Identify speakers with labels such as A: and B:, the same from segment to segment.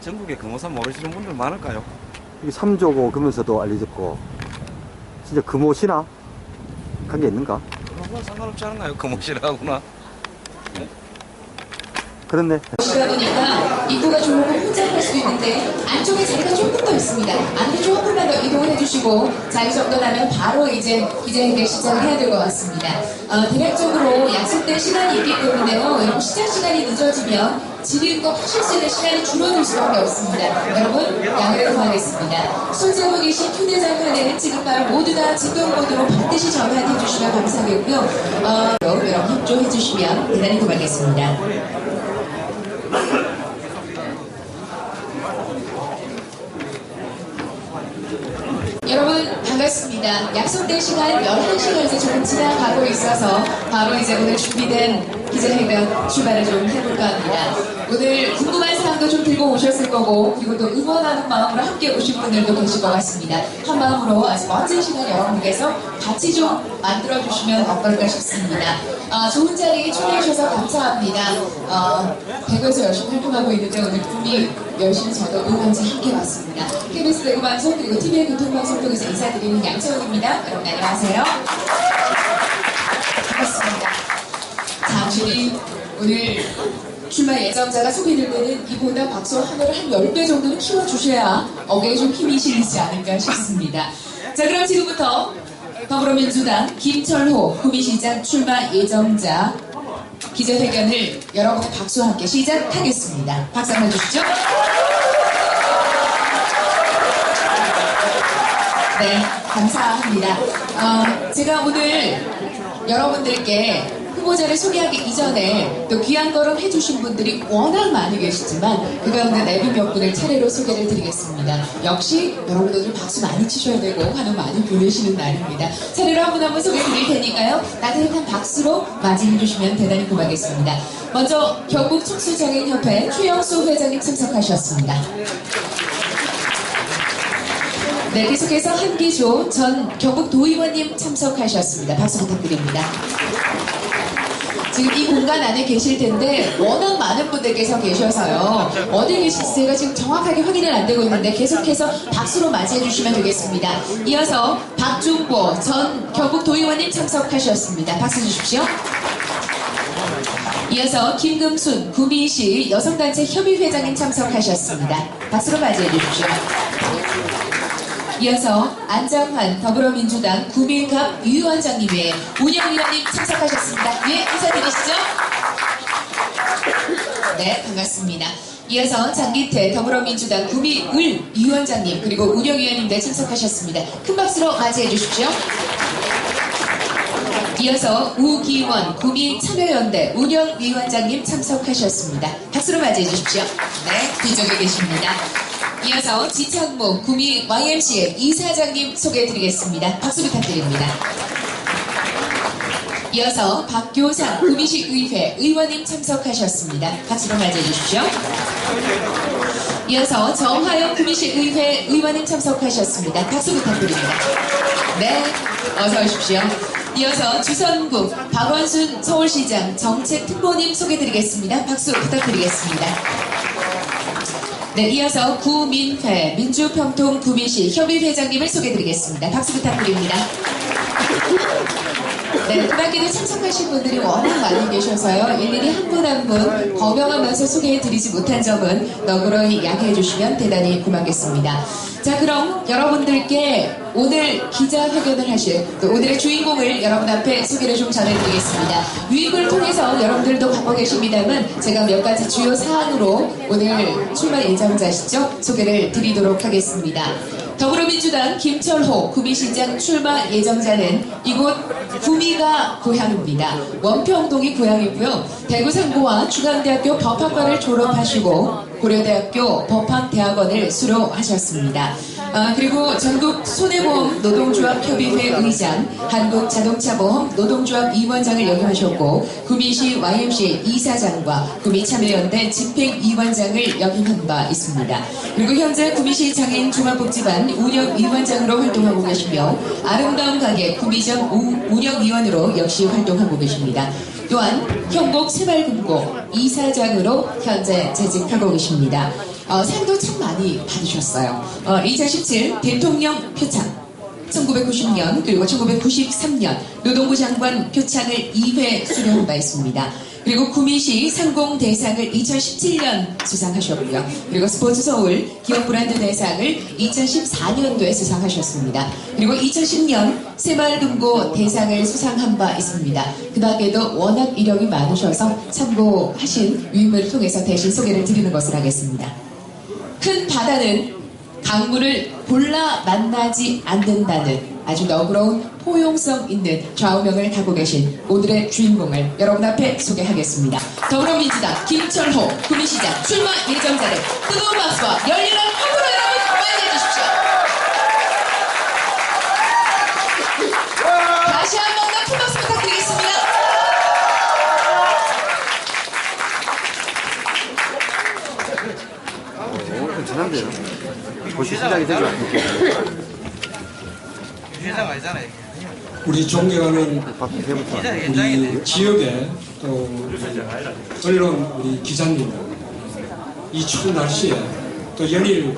A: 전국에 금호산 모르시는 분들 많을까요?
B: 이게 삼조고 그러면서도 알려졌고, 진짜 금오시나? 관계 있는가?
A: 그건 상관없지 않나요? 금호시라구나.
B: 그렇네.
C: 그러다 보니까 입구가 좁고 혼잡할 수 있는데 안쪽에 자리가 조금 더 있습니다. 안으로 조금만 더 이동을 해주시고 자리 정돈하면 바로 이제 기자회견 시작을 해야 될 것 같습니다. 대략적으로 약속된 시간이 있기 때문에요. 여러분 시작 시간이 늦어지면 질의응답 하실 수 있는 시간이 줄어들 수밖에 없습니다. 여러분 양해를 구하겠습니다. 손잡고 계신 휴대전 화면에는 지금 바로 모두 다 진동모드로 반드시 전환해 주시면 감사하겠고요. 여러분 협조해 주시면 대단히 고맙겠습니다. 여러분 반갑습니다. 약속된 시간 11시가 이제 조금 지나가고 있어서 바로 이제 오늘 준비된 기자회견 출발을 좀 해볼까 합니다. 오늘 궁금한 사항도 좀 들고 오셨을 거고 그리고 또 응원하는 마음으로 함께 오신 분들도 계실 것 같습니다. 한 마음으로 아주 멋진 시간 여러분께서 같이 좀 만들어주시면 어떨까 싶습니다. 좋은 자리에 초대해 주셔서 감사합니다. 대구에서 열심히 활동하고 있는데 오늘 꿈이 열심히 저도 응원지 함께 왔습니다. KBS 대구방송 그리고 TVN 교통방송 통해서 인사드리는 양채원입니다. 여러분 안녕하세요. 반갑습니다. 잠시 오늘 출마 예정자가 소개될 때는 이보다 박수 하나를 한 10배 정도는 키워주셔야 어깨에 좀 힘이 실리지 않을까 싶습니다. 자 그럼 지금부터 더불어민주당 김철호 구미시장 출마 예정자 기자회견을 여러분의 박수와 함께 시작하겠습니다. 박수 한번 주시죠. 네, 감사합니다. 제가 오늘 여러분들께 후보자를 소개하기 이전에 또 귀한 걸음 해주신 분들이 워낙 많이 계시지만 그 가운데 내비 몇 분을 차례로 소개를 드리겠습니다. 역시 여러분들 박수 많이 치셔야 되고 환호 많이 보내시는 날입니다. 차례로 한 분 한 분 소개 드릴 테니까요. 따뜻한 박수로 맞이해 주시면 대단히 고맙겠습니다. 먼저 경북 척수장애인협회 최영수 회장님 참석하셨습니다. 네, 계속해서 한기조 전 경북도의원님 참석하셨습니다. 박수 부탁드립니다. 지금 이 공간 안에 계실 텐데 워낙 많은 분들께서 계셔서요. 어디 계실지가 지금 정확하게 확인은 안 되고 있는데 계속해서 박수로 맞이해 주시면 되겠습니다. 이어서 박중보 전 경북도의원님 참석하셨습니다. 박수 주십시오. 이어서 김금순 구미시 여성단체 협의회장님 참석하셨습니다. 박수로 맞이해 주십시오. 이어서 안장환 더불어민주당 구민갑 위원장님의 운영위원님 참석하셨습니다. 예, 인사드리시죠. 네, 반갑습니다. 이어서 장기태 더불어민주당 구미을 위원장님 그리고 운영위원님들 참석하셨습니다. 큰 박수로 맞이해 주십시오. 이어서 우기원 구미참여연대 운영위원장님 참석하셨습니다. 박수로 맞이해 주십시오. 네, 뒤쪽에 계십니다. 이어서 지창모 구미 YMCA 이사장님 소개해드리겠습니다. 박수 부탁드립니다. 이어서 박교상 구미시의회 의원님 참석하셨습니다. 박수로 맞이해 주십시오. 이어서 정화영 구미시의회 의원님 참석하셨습니다. 박수 부탁드립니다. 네, 어서 오십시오. 이어서 주선국 박원순 서울시장 정책특보님 소개드리겠습니다. 박수 부탁드리겠습니다. 네, 이어서 구민회 민주평통 구미시 협의회장님을 소개드리겠습니다. 박수 부탁드립니다. 네, 그 밖에도 참석하신 분들이 워낙 많이 계셔서요. 일일이 한 분 한 분 거명하면서 소개해드리지 못한 점은 너그러이 양해해 주시면 대단히 고맙겠습니다. 자, 그럼 여러분들께 오늘 기자회견을 하실 또 오늘의 주인공을 여러분 앞에 소개를 좀 전해드리겠습니다. 유입을 통해서 여러분들도 갖고 계십니다만 제가 몇 가지 주요 사안으로 오늘 출마 예정자시죠? 소개를 드리도록 하겠습니다. 더불어민주당 김철호 구미시장 출마 예정자는 이곳 구미가 고향입니다. 원평동이 고향이고요. 대구 상고와 중앙대학교 법학과를 졸업하시고 고려대학교 법학대학원을 수료하셨습니다. 그리고 전국 손해보험 노동조합 협의회 의장, 한국자동차보험 노동조합 위원장을 역임하셨고 구미시 YMCA 이사장과 구미참여연대 집행위원장을 역임한 바 있습니다. 그리고 현재 구미시 장애인 종합복지반 운영위원장으로 활동하고 계시며 아름다운 가게 구미점 운영위원으로 역시 활동하고 계십니다. 또한 현곡 새마을금고 이사장으로 현재 재직하고 계십니다. 상도 참 많이 받으셨어요. 2017 대통령 표창, 1990년 그리고 1993년 노동부 장관 표창을 2회 수령한 바 있습니다. 그리고 구미시 상공대상을 2017년 수상하셨고요. 그리고 스포츠서울 기업브랜드 대상을 2014년도에 수상하셨습니다. 그리고 2010년 새마을금고 대상을 수상한 바 있습니다. 그 밖에도 워낙 이력이 많으셔서 참고하신 위인물을 통해서 대신 소개를 드리는 것을 하겠습니다. 큰 바다는 강물을 골라 만나지 않는다는 아주 너그러운 포용성 있는 좌우명을 갖고 계신 오늘의 주인공을 여러분 앞에 소개하겠습니다. 더불어민주당 김철호 구미시장 출마 예정자를 뜨거운 박수와 열렬한 환호로 여러분 맞이해 주십시오. 다시 한 번 더 큰 박수 부탁드리겠습니다.
B: 오늘 괜찮은데요? 벌써 시작이 되죠?
A: 회장 아니잖아요.
D: 우리 존경하는
B: 박수 세부터.
D: 우리 지역의 또 언론 우리 기자님들 이 추운 날씨에 또 연일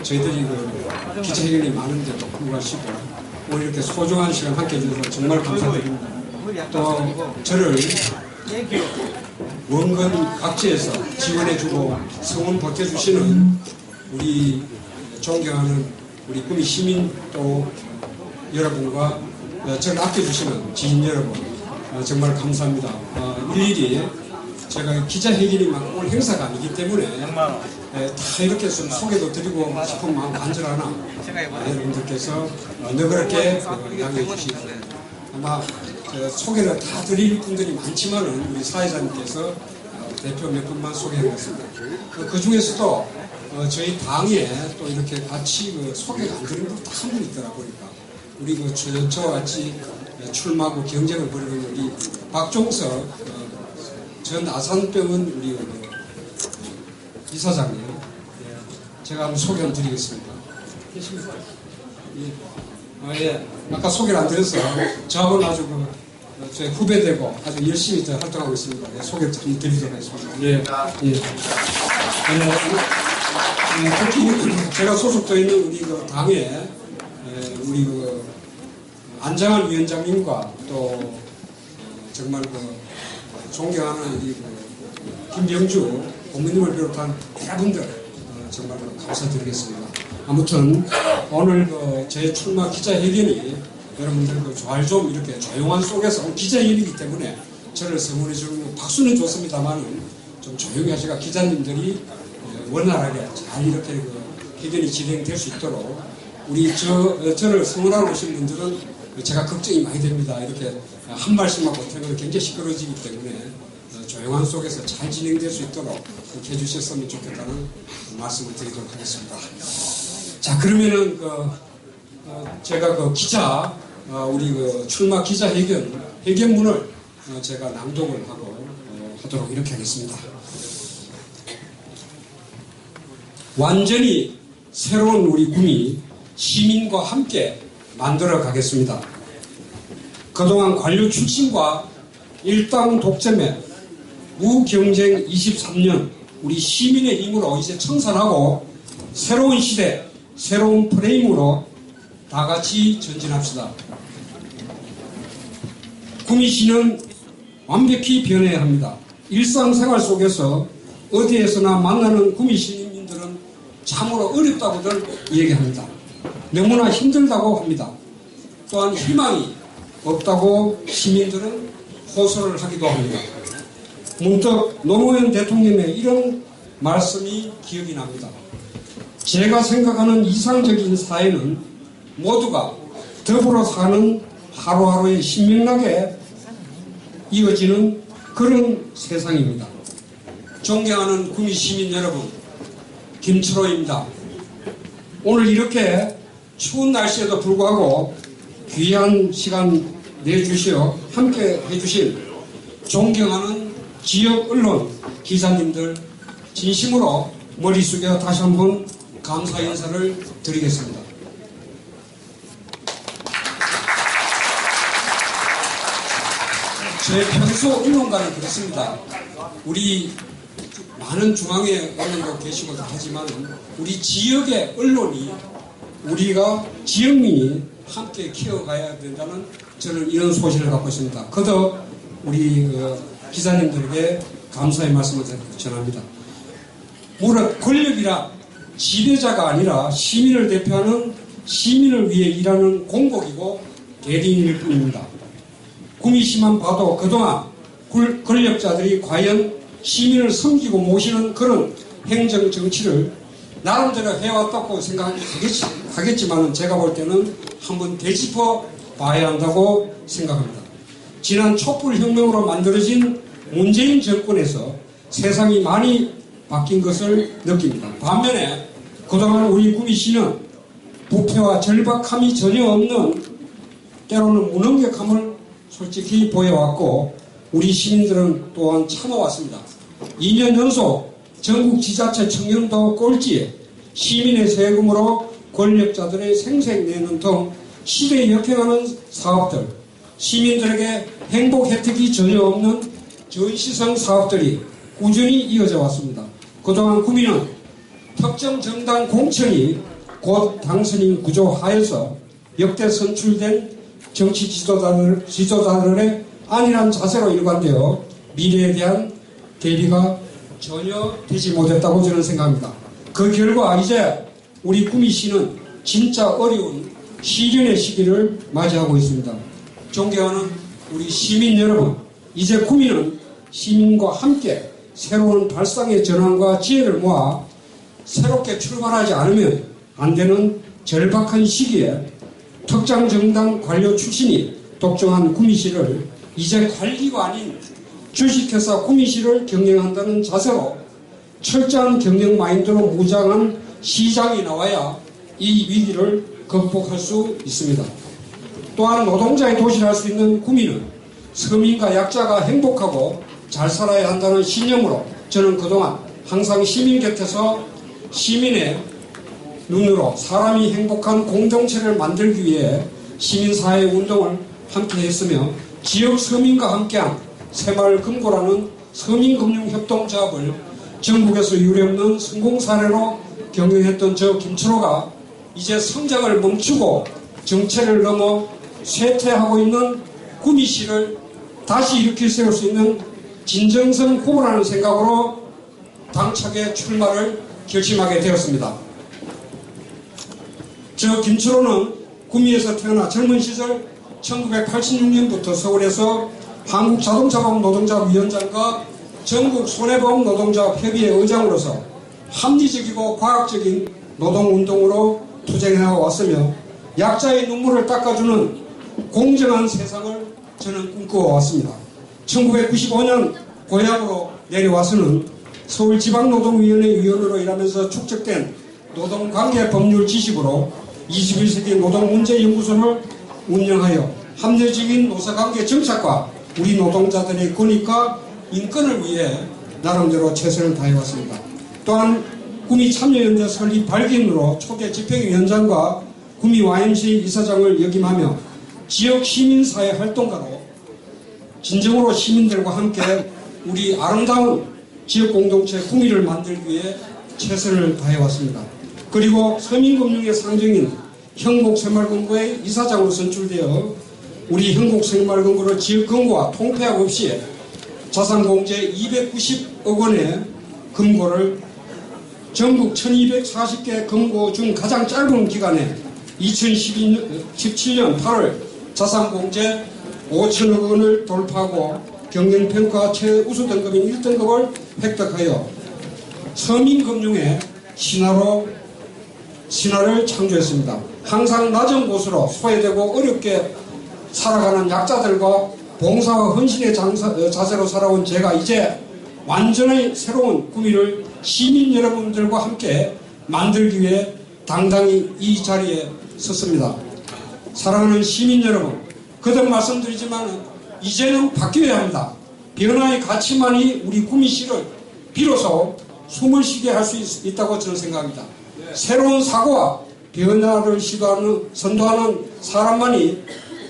D: 저희들이 그 기자회견이 많은데도 불구하시고 오늘 이렇게 소중한 시간 함께 해주셔서 정말 감사드립니다. 또 저를 원건 각지에서 지원해주고 성원 보태주시는 우리 존경하는 우리 구미 시민 또 여러분과 저를 아껴주시는 지인 여러분 정말 감사합니다. 일일이 제가 기자회견이 막 올 행사가 아니기 때문에 다 이렇게 좀 소개도 드리고 싶은 마음 간절하나 여러분들께서 너그럽게 양해해 주시고 아마 소개를 다 드릴 분들이 많지만은 우리 사회자님께서 대표 몇 분만 소개하겠습니다. 그 중에서도 저희 당에 또 이렇게 같이 소개가 안 되는 분도 한 분 있더라 보니까 우리 저와 같이 출마하고 경쟁을 벌이는 우리 박종석 전 아산병원 우리 이사장님 제가 한번 소개 한번 드리겠습니다. 계십니까? 예. 예. 아까 소개를 안 드려서 저하고는 아주 제 후배되고 아주 열심히 활동하고 있습니다. 예, 소개 좀 드리도록 하겠습니다. 예. 예. 특히 제가 소속되어 있는 우리 당에 우리 안장환 위원장님과 또 정말 존경하는 우리 김병주 고모님을 비롯한 여러분들 정말 감사드리겠습니다. 아무튼 오늘 제 출마 기자회견이 여러분들 조알 좀 이렇게 조용한 속에서 기자회견이기 때문에 저를 성원해 주는 박수는 좋습니다만은 좀 조용히 하시가 기자님들이 원활하게 잘 이렇게 회견이 진행될 수 있도록 우리 저를 성원하러 오신 분들은 제가 걱정이 많이 됩니다. 이렇게 한 말씀만 못하면 굉장히 시끄러지기 때문에 조용한 속에서 잘 진행될 수 있도록 그렇게 해주셨으면 좋겠다는 말씀을 드리도록 하겠습니다. 자, 그러면은 제가 기자 우리 출마 회견문을 제가 낭독을 하도록 이렇게 하겠습니다. 완전히 새로운 우리 구미 시민과 함께 만들어 가겠습니다. 그동안 관료 출신과 일당 독점에 무경쟁 23년 우리 시민의 힘으로 이제 청산하고 새로운 시대, 새로운 프레임으로 다 같이 전진합시다. 구미시는 완벽히 변해야 합니다. 일상생활 속에서 어디에서나 만나는 구미 시민들은 참으로 어렵다고들 얘기합니다. 너무나 힘들다고 합니다. 또한 희망이 없다고 시민들은 호소를 하기도 합니다. 문득 노무현 대통령의 이런 말씀이 기억이 납니다. 제가 생각하는 이상적인 사회는 모두가 더불어 사는 하루하루의 신명나게 이어지는 그런 세상입니다. 존경하는 구미 시민 여러분, 김철호입니다. 오늘 이렇게 추운 날씨에도 불구하고 귀한 시간 내주시어 함께 해주신 존경하는 지역 언론 기자님들 진심으로 머리 숙여 다시 한번 감사 인사를 드리겠습니다. 제 평소 언론과는 그렇습니다. 우리 많은 중앙의 언론도 계시고 다 하지만 우리 지역의 언론이 우리가 지역민이 함께 키워가야 된다는 저는 이런 소신을 갖고 있습니다. 그도 우리 기자님들에게 감사의 말씀을 전합니다. 무릇 권력이라 지배자가 아니라 시민을 대표하는 시민을 위해 일하는 공복이고 대리인일 뿐입니다. 구미시만 봐도 그동안 권력자들이 과연 시민을 섬기고 모시는 그런 행정 정치를 나름대로 해왔다고 생각하겠지만 제가 볼 때는 한번 되짚어 봐야 한다고 생각합니다. 지난 촛불혁명으로 만들어진 문재인 정권에서 세상이 많이 바뀐 것을 느낍니다. 반면에 그동안 우리 구미시는 부패와 절박함이 전혀 없는 때로는 무능력함을 솔직히 보여왔고 우리 시민들은 또한 참아왔습니다. 2년 연속 전국 지자체 청년도 꼴찌에 시민의 세금으로 권력자들의 생색 내는 등 시대에 역행하는 사업들, 시민들에게 행복 혜택이 전혀 없는 전시성 사업들이 꾸준히 이어져 왔습니다. 그동안 구미는 특정 정당 공천이 곧 당선인 구조 하에서 역대 선출된 정치 지도자들의 안일한 자세로 일관되어 미래에 대한 대비가 전혀 되지 못했다고 저는 생각합니다. 그 결과 이제 우리 구미시는 진짜 어려운 시련의 시기를 맞이하고 있습니다. 존경하는 우리 시민 여러분, 이제 구미는 시민과 함께 새로운 발상의 전환과 지혜를 모아 새롭게 출발하지 않으면 안 되는 절박한 시기에 특정 정당 관료 출신이 독점한 구미시를 이제 관리가 아닌 주식회사 구미시를 경영한다는 자세로 철저한 경영 마인드로 무장한 시장이 나와야 이 위기를 극복할 수 있습니다. 또한 노동자의 도시를 할 수 있는 구미는 서민과 약자가 행복하고 잘 살아야 한다는 신념으로 저는 그동안 항상 시민 곁에서 시민의 눈으로 사람이 행복한 공동체를 만들기 위해 시민사회 운동을 함께 했으며 지역 서민과 함께한 새마을금고라는 서민금융협동조합을 전국에서 유례없는 성공 사례로 경영했던 저 김철호가 이제 성장을 멈추고 정체를 넘어 쇠퇴하고 있는 구미시를 다시 일으킬 세울 수 있는 진정성 후보라는 생각으로 당차게 출마를 결심하게 되었습니다. 저 김철호는 구미에서 태어나 젊은 시절 1986년부터 서울에서 한국자동차보험 노동자업 위원장과 전국 손해보험 노동자업 협의회 의장으로서 합리적이고 과학적인 노동운동으로 투쟁해 왔으며 약자의 눈물을 닦아주는 공정한 세상을 저는 꿈꿔왔습니다. 1995년 고향으로 내려와서는 서울지방노동위원회 위원으로 일하면서 축적된 노동관계 법률 지식으로 21세기 노동문제연구소를 운영하여 합리적인 노사관계 정착과 우리 노동자들의 권익과 인권을 위해 나름대로 최선을 다해왔습니다. 또한 구미 참여연대 설립 8기인으로 초대 집행위원장과 구미 YMCA 이사장을 역임하며 지역 시민사회 활동가로 진정으로 시민들과 함께 우리 아름다운 지역 공동체 구미를 만들기 위해 최선을 다해왔습니다. 그리고 서민금융의 상징인 형곡새마을금고의 이사장으로 선출되어 우리 형곡새마을금고를 지역금고와 통폐합 없이 자산공제 290억 원의 금고를 전국 1240개 금고 중 가장 짧은 기간에 2017년 8월 자산공제 5천억 원을 돌파하고 경영평가 최우수 등급인 1등급을 획득하여 서민금융의 신화를 창조했습니다. 항상 낮은 곳으로 소외되고 어렵게 살아가는 약자들과 봉사와 헌신의 자세로 살아온 제가 이제 완전히 새로운 구미를 시민 여러분들과 함께 만들기 위해 당당히 이 자리에 섰습니다. 사랑하는 시민 여러분, 거듭 말씀드리지만 이제는 바뀌어야 합니다. 변화의 가치만이 우리 구미시를 비로소 숨을 쉬게 할 수 있다고 저는 생각합니다. 새로운 사고와 변화를 선도하는 사람만이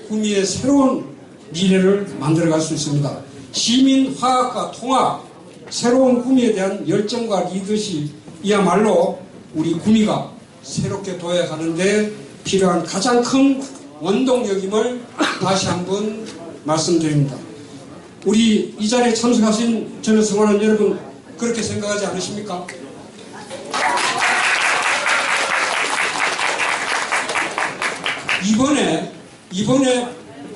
D: 구미의 새로운 미래를 만들어갈 수 있습니다. 시민 화합과 통합, 새로운 구미에 대한 열정과 리더십이야말로 우리 구미가 새롭게 도약하는 데 필요한 가장 큰 원동력임을 다시 한번 말씀드립니다. 우리 이 자리에 참석하신 전혀 성원한 여러분 그렇게 생각하지 않으십니까? 이번에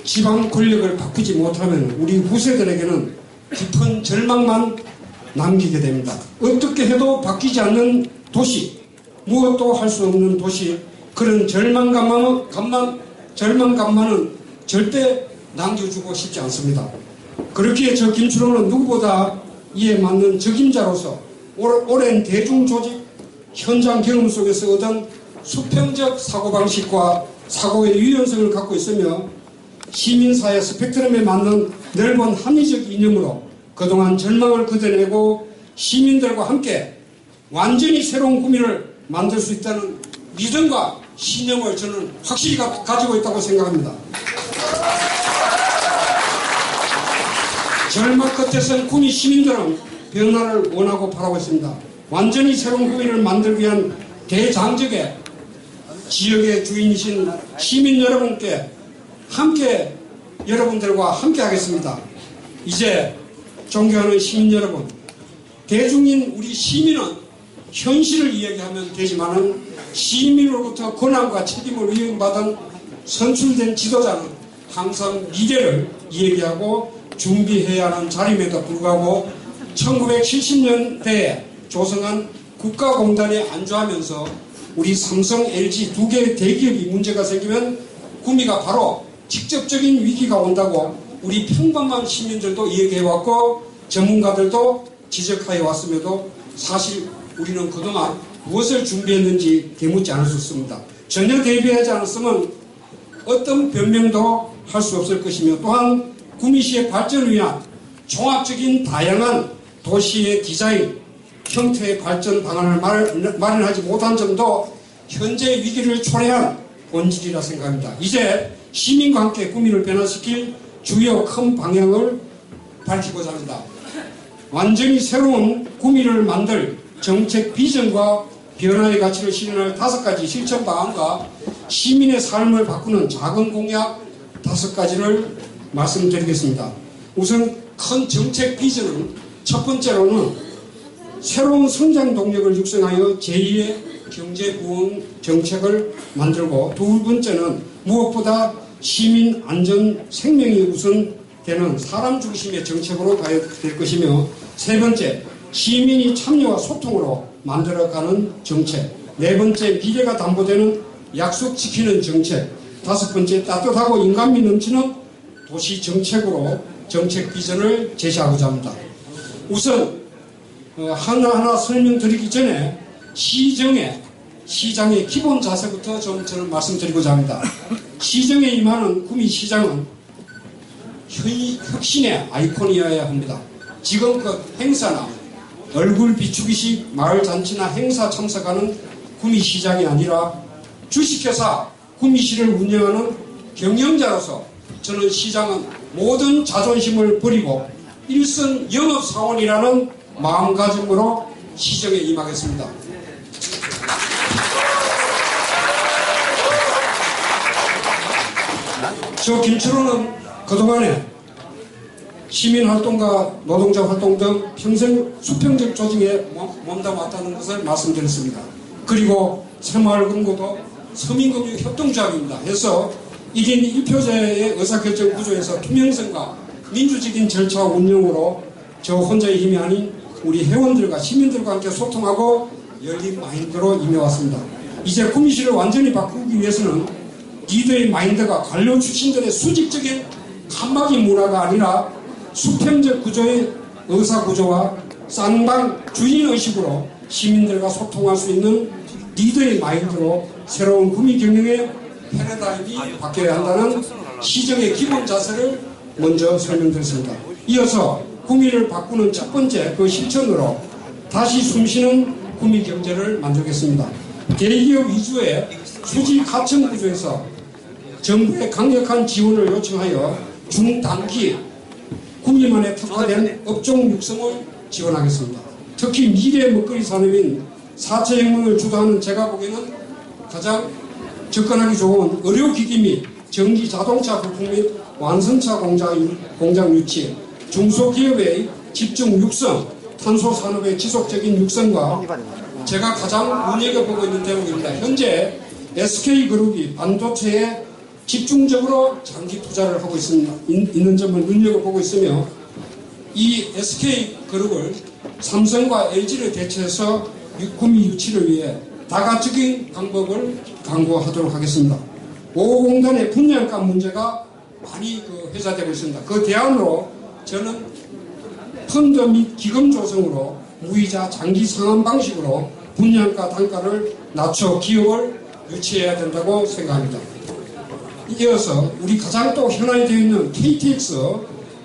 D: 지방 권력을 바꾸지 못하면 우리 후세들에게는 깊은 절망만 남기게 됩니다. 어떻게 해도 바뀌지 않는 도시, 무엇도 할 수 없는 도시, 그런 절망감만은 절대 남겨주고 싶지 않습니다. 그렇기에 저 김추로는 누구보다 이에 맞는 적임자로서 오랜 대중조직 현장 경험 속에서 얻은 수평적 사고방식과 사고의 유연성을 갖고 있으며 시민사회 스펙트럼에 맞는 넓은 합리적 이념으로 그동안 절망을 걷어내고 시민들과 함께 완전히 새로운 구미를 만들 수 있다는 믿음과 신념을 저는 확실히 가지고 있다고 생각합니다. 절망 끝에선 구미 시민들은 변화를 원하고 바라고 있습니다. 완전히 새로운 구미를 만들기 위한 대장적의 지역의 주인이신 시민 여러분께 여러분들과 함께 하겠습니다. 이제 존경하는 시민 여러분, 대중인 우리 시민은 현실을 이야기하면 되지만은 시민으로부터 권한과 책임을 위임받은 선출된 지도자는 항상 미래를 이야기하고 준비해야 하는 자리임에도 불구하고 1970년대에 조성한 국가공단에 안주하면서 우리 삼성, LG 두 개의 대기업이 문제가 생기면 구미가 바로 직접적인 위기가 온다고 우리 평범한 시민들도 얘기해왔고 전문가들도 지적하여 왔음에도 사실 우리는 그동안 무엇을 준비했는지 되묻지 않을 수 있습니다. 전혀 대비하지 않았으면 어떤 변명도 할 수 없을 것이며 또한 구미시의 발전을 위한 종합적인 다양한 도시의 디자인, 형태의 발전 방안을 마련하지 못한 점도 현재의 위기를 초래한 본질이라 생각합니다. 이제 시민과 함께 구미를 변화시킬 주요 큰 방향을 밝히고자 합니다. 완전히 새로운 구미를 만들 정책 비전과 변화의 가치를 실현할 5가지 실천 방안과 시민의 삶을 바꾸는 작은 공약 5가지를 말씀드리겠습니다. 우선 큰 정책 비전은 첫 번째로는 새로운 성장 동력을 육성하여 제2의 경제 부흥 정책을 만들고 두 번째는 무엇보다 시민 안전 생명이 우선되는 사람 중심의 정책으로 가야 될 것이며 세 번째 시민이 참여와 소통으로 만들어가는 정책, 네 번째 미래가 담보되는 약속 지키는 정책, 다섯 번째 따뜻하고 인간미 넘치는 도시 정책으로 정책 비전을 제시하고자 합니다. 우선 하나하나 설명드리기 전에 시장의 기본 자세부터 좀 저는 말씀드리고자 합니다. 시정에 임하는 구미시장은 혁신의 아이콘이어야 합니다. 지금껏 행사나 얼굴 비추기식 마을잔치나 행사 참석하는 구미시장이 아니라 주식회사 구미시를 운영하는 경영자로서 저는 시장은 모든 자존심을 버리고 일선 영업사원이라는 마음가짐으로 시정에 임하겠습니다. 저 김철호는 그동안에 시민활동과 노동자 활동 등 평생 수평적 조직에 몸담았다는 것을 말씀드렸습니다. 그리고 새마을금고도 서민금융협동조합입니다. 해서 1인 1표제의 의사결정 구조에서 투명성과 민주적인 절차 운영으로 저 혼자의 힘이 아닌 우리 회원들과 시민들과 함께 소통하고 열린 마인드로 임해왔습니다. 이제 구미시를 완전히 바꾸기 위해서는 리더의 마인드가 관료 출신들의 수직적인 칸막이 문화가 아니라 수평적 구조의 의사구조와 쌍방 주인의식으로 시민들과 소통할 수 있는 리더의 마인드로 새로운 구미 경영의 패러다임이 바뀌어야 한다는 시정의 기본 자세를 먼저 설명드렸습니다. 이어서 구미를 바꾸는 첫 번째 그 실천으로 다시 숨쉬는 구미 경제를 만들겠습니다. 대기업 위주의 수직 하청 구조에서 정부의 강력한 지원을 요청하여 중단기 구미만에 특화된 업종 육성을 지원하겠습니다. 특히 미래 먹거리 산업인 4차 혁명을 주도하는 제가 보기에는 가장 접근하기 좋은 의료기기 및 전기 자동차 부품 및 완성차 공장 유치, 중소기업의 집중 육성, 탄소 산업의 지속적인 육성과 제가 가장 눈여겨보고 있는 대목입니다. 현재 SK그룹이 반도체에 집중적으로 장기 투자를 하고 있는 점을 눈여겨보고 있으며 이 SK그룹을 삼성과 LG를 대체해서 구미 유치를 위해 다각적인 방법을 강구하도록 하겠습니다. 5공단의 분양가 문제가 많이 회자되고 있습니다. 그 대안으로 저는 펀드 및 기금 조성으로 무이자 장기 상환 방식으로 분양가 단가를 낮춰 기업을 유치해야 된다고 생각합니다. 이어서 우리 가장 또 현안이 되어 있는 KTX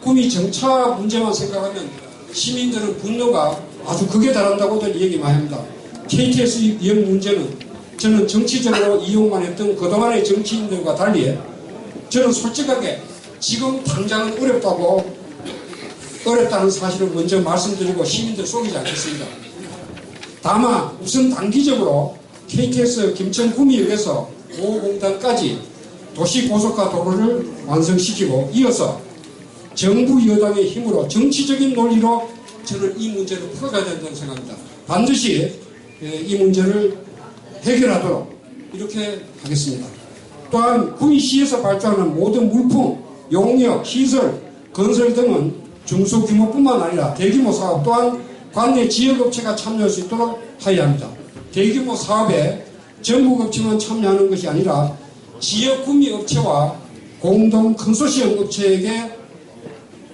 D: 구미 정차 문제만 생각하면 시민들은 분노가 아주 극에 달한다고들 얘기 많이 합니다. KTX 이용 문제는 저는 정치적으로 이용만 했던 그동안의 정치인들과 달리 저는 솔직하게 지금 당장은 어렵다는 사실을 먼저 말씀드리고 시민들 속이지 않겠습니다. 다만 우선 단기적으로 KTX 김천-구미역에서 5호공단까지 도시고속화 도로를 완성시키고 이어서 정부 여당의 힘으로 정치적인 논리로 저는 이 문제를 풀어가야 된다고 생각합니다. 반드시 이 문제를 해결하도록 이렇게 하겠습니다. 또한 구미시에서 발주하는 모든 물품, 용역, 시설, 건설 등은 중소규모뿐만 아니라 대규모 사업 또한 관내 지역업체가 참여할 수 있도록 하여야 합니다. 대규모 사업에 전국업체만 참여하는 것이 아니라 지역 구미업체와 공동 컨소시엄 업체에게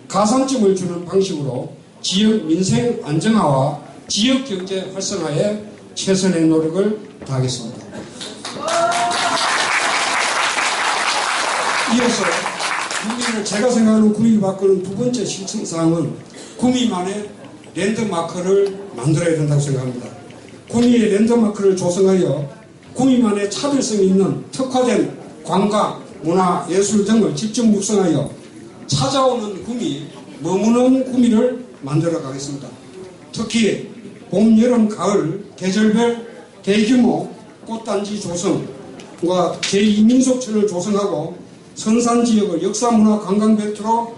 D: 가산점을 주는 방식으로 지역 민생 안정화와 지역 경제 활성화에 최선의 노력을 다하겠습니다. 이어서 구미를 제가 생각하는 구미를 바꾸는 두 번째 실천사항은 구미만의 랜드마크를 만들어야 된다고 생각합니다. 구미의 랜드마크를 조성하여 구미만의 차별성이 있는 특화된 관광, 문화, 예술 등을 집중 육성하여 찾아오는 구미, 머무는 구미를 만들어 가겠습니다. 특히 봄, 여름, 가을 계절별 대규모 꽃단지 조성과 제2민속촌을 조성하고 선산지역을 역사문화관광벨트로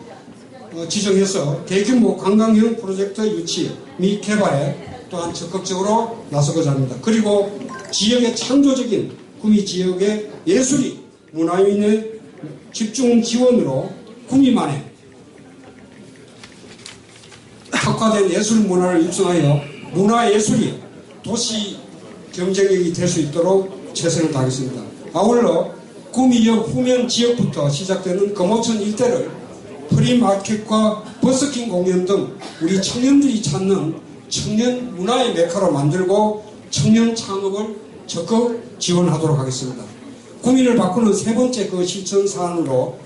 D: 지정해서 대규모 관광형 프로젝트 유치 및 개발에 또한 적극적으로 나서고자 합니다. 그리고 지역의 창조적인 구미 지역의 예술이 문화인의 집중 지원으로 구미만의 특화된 예술 문화를 육성하여 문화예술이 도시 경쟁력이 될 수 있도록 최선을 다하겠습니다. 아울러 구미역 후면 지역부터 시작되는 금호천 일대를 프리마켓과 버스킹 공연 등 우리 청년들이 찾는 청년 문화의 메카로 만들고 청년 창업을 적극 지원하도록 하겠습니다. 구미를 바꾸는 세 번째 실천 사안으로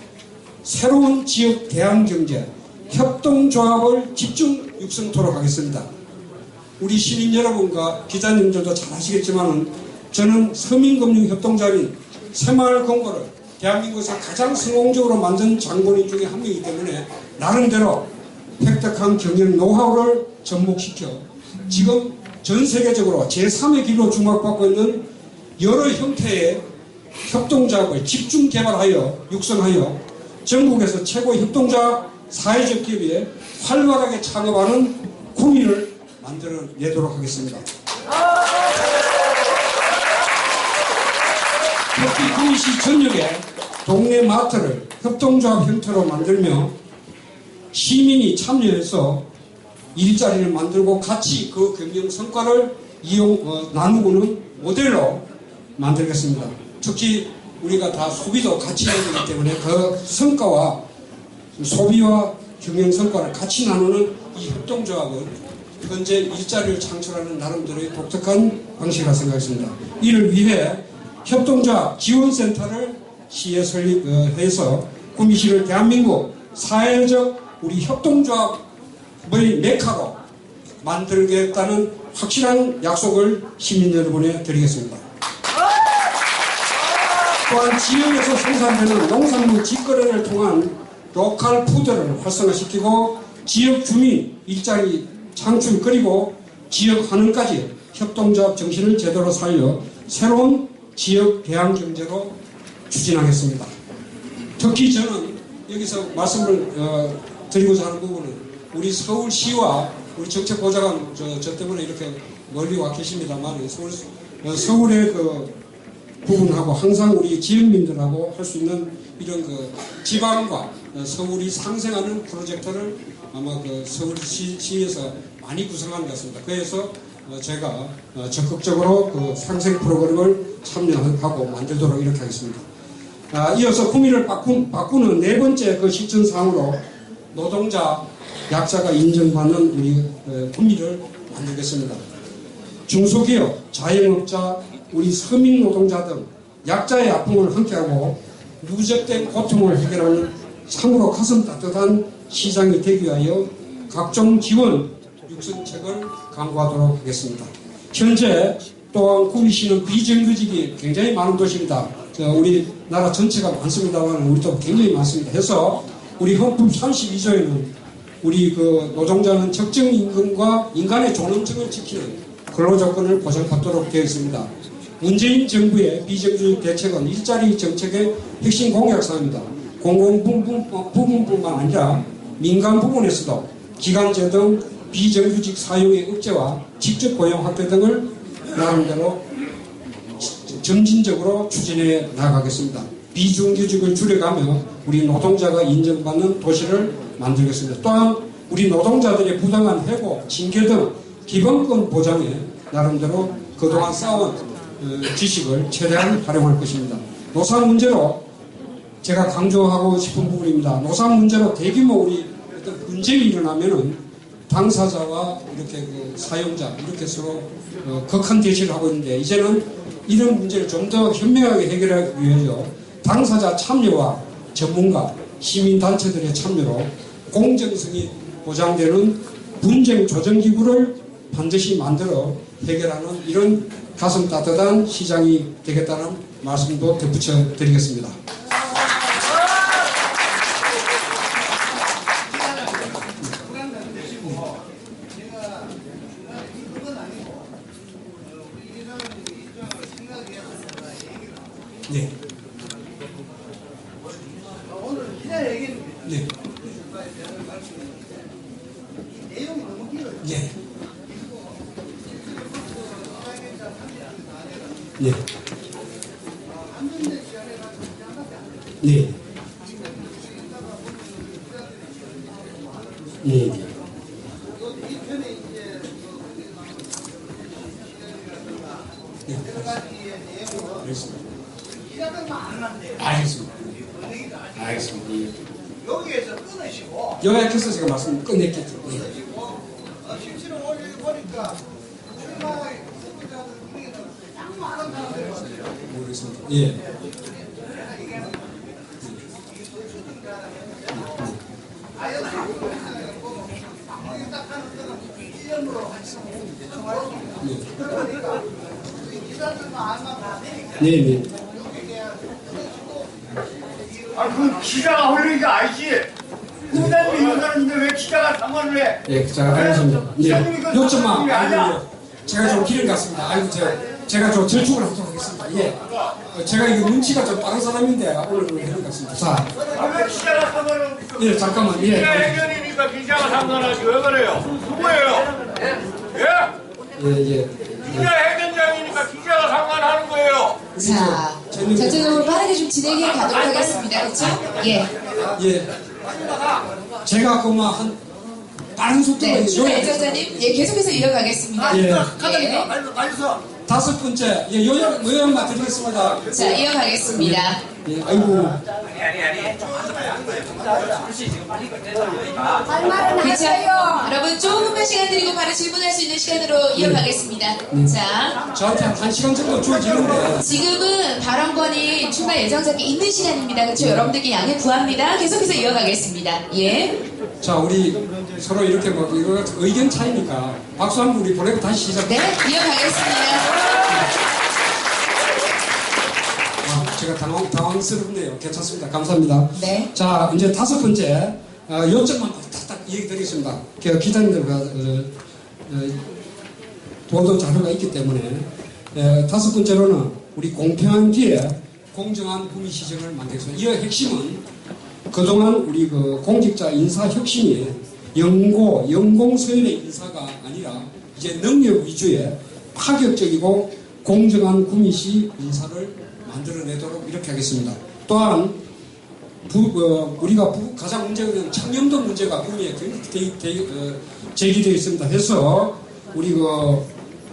D: 새로운 지역 대안경제 협동조합을 집중 육성토록 하겠습니다. 우리 시민 여러분과 기자님들도 잘 아시겠지만 저는 서민금융협동조합인 새마을금고를 대한민국에서 가장 성공적으로 만든 장본인 중에 한 명이기 때문에 나름대로 획득한 경영 노하우를 접목시켜 지금 전 세계적으로 제3의 길로 주목받고 있는 여러 형태의 협동조합을 집중 개발하여 육성하여 전국에서 최고 협동조합 사회적 기업에 활발하게 참여하는 구미를 만들어내도록 하겠습니다. 특히 구미시 전역에 동네 마트를 협동조합 형태로 만들며 시민이 참여해서 일자리를 만들고 같이 그 경영 성과를 나누고는 모델로 만들겠습니다. 특히 우리가 다 소비도 같이 해야 되기 때문에 그 성과와 소비와 경영 성과를 같이 나누는 이 협동조합은 현재 일자리를 창출하는 나름대로의 독특한 방식이라 생각했습니다. 이를 위해 협동조합 지원센터를 시에 설립해서 구미시를 대한민국 사회적 우리 협동조합의 메카로 만들겠다는 확실한 약속을 시민 여러분에 드리겠습니다. 또한 지역에서 생산되는 농산물 직거래를 통한 로컬 푸드를 활성화시키고 지역 주민 일자리 창출 그리고 지역 환원까지 협동조합 정신을 제대로 살려 새로운 지역 배양 경제로 추진하겠습니다. 특히 저는 여기서 말씀을 드리고자 하는 부분은 우리 서울시와 우리 정책보좌관 저 때문에 이렇게 멀리 와 계십니다만 서울의 그 부분하고 항상 우리 지역민들하고 할 수 있는 이런 그 지방과 서울이 상생하는 프로젝트를 아마 그 서울시에서 많이 구성한 것 같습니다. 그래서 제가 적극적으로 그 상생 프로그램을 참여하고 만들도록 이렇게 하겠습니다. 이어서 구미를 바꾸는 네 번째 그 실천사항으로 노동자, 약자가 인정받는 우리 구미를 만들겠습니다. 중소기업, 자영업자, 우리 서민 노동자 등 약자의 아픔을 함께하고 누적된 고통을 해결하는 참으로 가슴 따뜻한 시장이 되기 위하여 각종 지원 육성책을 강구하도록 하겠습니다. 현재 또한 구미시는 비정규직이 굉장히 많은 도시입니다. 우리나라 전체가 많습니다만 우리도 굉장히 많습니다. 해서 우리 헌법 32조에는 우리 그 노동자는 적정 임금과 인간의 존엄성을 지키는 근로조건을 보장받도록 되어 있습니다. 문재인 정부의 비정규직 대책은 일자리 정책의 핵심 공약사항입니다. 공공부문뿐만 아니라 민간 부문에서도 기간제 등 비정규직 사용의 억제와 직접 고용 확대 등을 나름대로 점진적으로 추진해 나가겠습니다. 비정규직을 줄여가며 우리 노동자가 인정받는 도시를 만들겠습니다. 또한 우리 노동자들의 부당한 해고, 징계 등 기본권 보장에 나름대로 그동안 쌓아온 지식을 최대한 활용할 것입니다. 노사 문제로 제가 강조하고 싶은 부분입니다. 노사 문제로 대규모 우리 어떤 분쟁이 일어나면은 당사자와 이렇게 그 사용자 이렇게 서로 극한 대치를 하고 있는데 이제는 이런 문제를 좀 더 현명하게 해결하기 위해서 당사자 참여와 전문가, 시민단체들의 참여로 공정성이 보장되는 분쟁 조정기구를 반드시 만들어 해결하는 이런 가슴 따뜻한 시장이 되겠다는 말씀도 덧붙여 드리겠습니다. 네. 네. 예. 네. 네. 네. 알겠습니다. 알겠습니다.
E: 여기에서 끊으시고
D: 여기에서 제가 말씀 끝냈겠죠. 예.
E: 실제로 오늘 보니까 출마의 후보자들 분위기는 딱 많은 사람들이 왔어요.
D: 모르겠습니다. 예. 네, 네.
E: 그 기자가 홀린 게 아니지. 후단이 있는 사람인데 왜 기자가 상관을 해?
D: 예, 자, 알겠습니다. 예. 요점만, 아이고, 제가 좀 길은 같습니다. 아이고, 제가 좀 절충을 하도록 하겠습니다. 예. 제가 이거 눈치가 좀 빠른 사람인데, 오늘 해는 것 같습니다. 자.
E: 왜 기자가 상관을 해?
D: 예, 잠깐만, 예.
E: 기자 해견이니까 기자가 상관하지. 왜 그래요? 누구예요? 예?
D: 예, 예.
E: 기자 해견장이니까 기자가 상관하는 거예요.
C: 자, 전체적으로 빠르게 좀 진행해 가도록 하겠습니다. 그렇죠? 예.
D: 예. 제가 그만 한 빠른 속도로
C: 네, 추가 애청자님, 예, 계속해서 이어가겠습니다.
D: 예.
C: 예.
D: 다섯 번째, 예, 요약만 드리겠습니다.
C: 자, 이어가겠습니다.
D: 예, 아이고.
C: 그렇죠? 여러분, 조금만 시간 드리고 바로 질문할 수 있는 시간으로 이어가겠습니다. 자,
D: 저한테 한 1시간 정도 주어지는데.
C: 지금은 발언권이 출마 예정자께 있는 시간입니다. 그렇죠? 여러분들께 양해 구합니다. 계속해서 이어가겠습니다. 예.
D: 자, 우리 서로 이렇게 뭐, 이거 의견 차이니까 박수 한번 우리 보내고 다시 시작.
C: 네, 이어가겠습니다.
D: 제가 당황스럽네요. 괜찮습니다. 감사합니다.
C: 네.
D: 자, 이제 다섯 번째, 요점만 딱 얘기 드리겠습니다. 기자님들과 보도 자료가 있기 때문에 다섯 번째로는 우리 공평한 기회, 공정한 구미 시정을 만들겠습니다. 이 핵심은 그동안 우리 그 공직자 인사 혁신이 연공 서열의 인사가 아니라 이제 능력 위주의 파격적이고 공정한 구미시 인사를 만들어내도록 이렇게 하겠습니다. 또한 우리가 가장 문제가 되는 청렴도 문제가 구미에 제기되어 있습니다. 해서 우리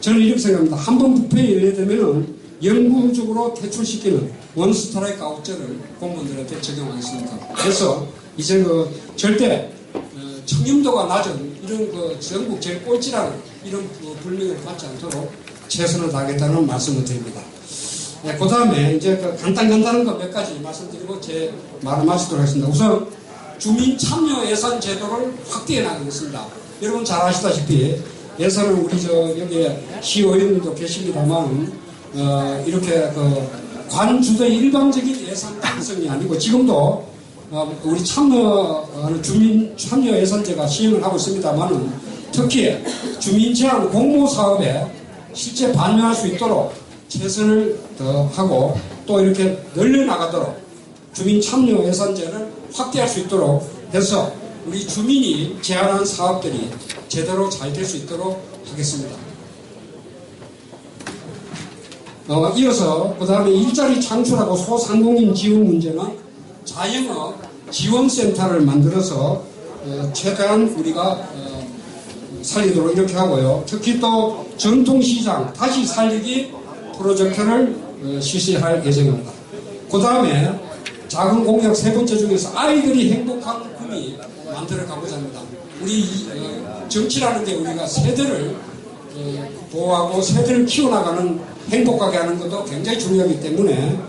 D: 저는 이렇게 생각합니다. 한번 부패에 열려되면은 영구적으로 퇴출시키는 원스트라이크 아웃제를 공무원들한테 적용하겠습니다. 그래서 이제 절대 청렴도가 낮은 이런 전국 제일 꼴찌라는 이런 불명을 받지 않도록 최선을 다하겠다는 말씀을 드립니다. 네, 그 다음에 이제 간단한 거 몇 가지 말씀드리고 제 말을 마치도록 하겠습니다. 우선 주민 참여 예산 제도를 확대해 나가겠습니다. 여러분 잘 아시다시피 예산은 우리 여기에 시의원님도 계십니다만 이렇게 관주도의 일방적인 예산 편성이 아니고 지금도 우리 참여하는 주민 참여 예산제가 시행을 하고 있습니다만은 특히 주민 제한 공모 사업에 실제 반영할 수 있도록 최선을 하고 또 이렇게 늘려나가도록 주민 참여 예산제를 확대할 수 있도록 해서 우리 주민이 제안한 사업들이 제대로 잘 될 수 있도록 하겠습니다. 이어서 그 다음에 일자리 창출하고 소상공인 지원 문제는 자영업 지원센터를 만들어서 최대한 우리가 살리도록 이렇게 하고요. 특히 또 전통시장 다시 살리기 프로젝트를 실시할 예정입니다. 그 다음에 작은 공약 세 번째 중에서 아이들이 행복한 구미 만들어 가고자 합니다. 우리 정치라는 게 우리가 세대를 보호하고 세대를 키워나가는 행복하게 하는 것도 굉장히 중요하기 때문에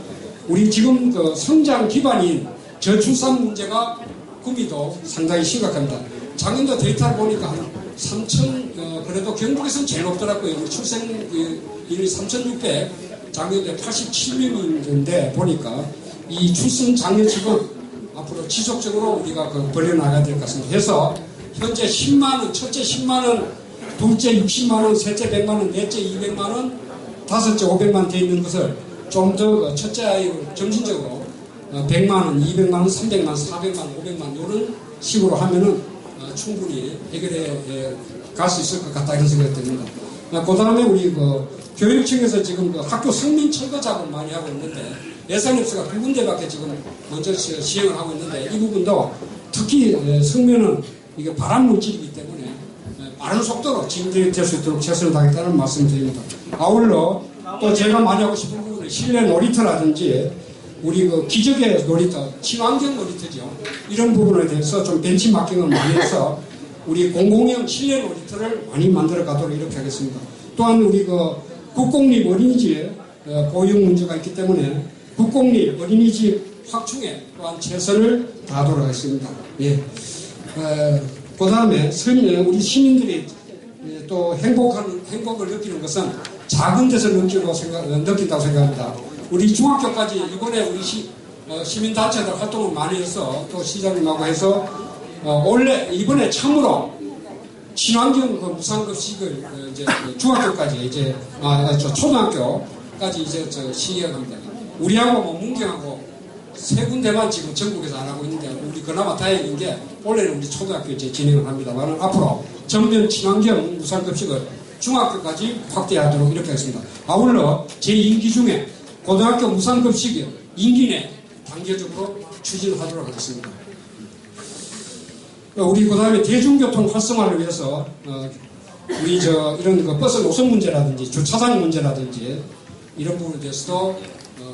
D: 우리 지금 성장 기반인 저출산 문제가 구미도 상당히 심각합니다. 작년도 데이터를 보니까 한 3,000, 그래도 경북에서는 제일 높더라고요. 우리 출생률이 3,600, 작년에 87명인데 보니까 이 출생 장려치고 앞으로 지속적으로 우리가 벌려나가야 될 것 같습니다. 해서 현재 10만원, 첫째 10만원, 둘째 60만원, 셋째 100만원, 넷째 200만원, 다섯째 500만원 되어 있는 것을 좀 더 첫째 아이를 점진적으로 100만원, 200만원, 300만원, 400만원, 500만원 이런 식으로 하면은 충분히 해결해 갈 수 있을 것 같다 이런 생각이 듭니다. 그 다음에 우리 교육청에서 지금 학교 성민 철거 작업 많이 하고 있는데 예산이 없어가 두 군데밖에 지금 먼저 시행을 하고 있는데 이 부분도 특히 성면은 이게 발암 물질이기 때문에 빠른 속도로 진행될 수 있도록 최선을 다하겠다는 말씀드립니다. 아울러 또 제가 많이 하고 싶은 부분은 실내 놀이터라든지 우리 기적의 놀이터, 친환경 놀이터죠. 이런 부분에 대해서 좀 벤치마킹을 많이 해서 우리 공공형 실내 놀이터를 많이 만들어 가도록 이렇게 하겠습니다. 또한 우리 국공립 어린이집 보육 문제가 있기 때문에 국공립 어린이집 확충에 또한 최선을 다하도록 하겠습니다. 예. 그 다음에 우리 시민들이 또 행복을 느끼는 것은 작은 데서 느낀다고 생각합니다. 우리 중학교까지 이번에 우리 시민단체들 활동을 많이 해서 또 시장님하고 해서 이번에 처음으로 친환경 무상급식을 이제 중학교까지 초등학교까지 이제 시행합니다. 우리하고 문경하고 세 군데만 지금 전국에서 안 하고 있는데 우리 그나마 다행인 게 원래는 우리 초등학교 이제 진행을 합니다만 앞으로 전면 친환경 무상급식을 중학교까지 확대하도록 이렇게 하겠습니다. 아울러 제 임기 중에 고등학교 무상급식이 임기 내 단계적으로 추진하도록 하겠습니다. 우리 그 다음에 대중교통 활성화를 위해서 우리 이런 버스 노선 문제라든지 주차장 문제라든지 이런 부분에 대해서도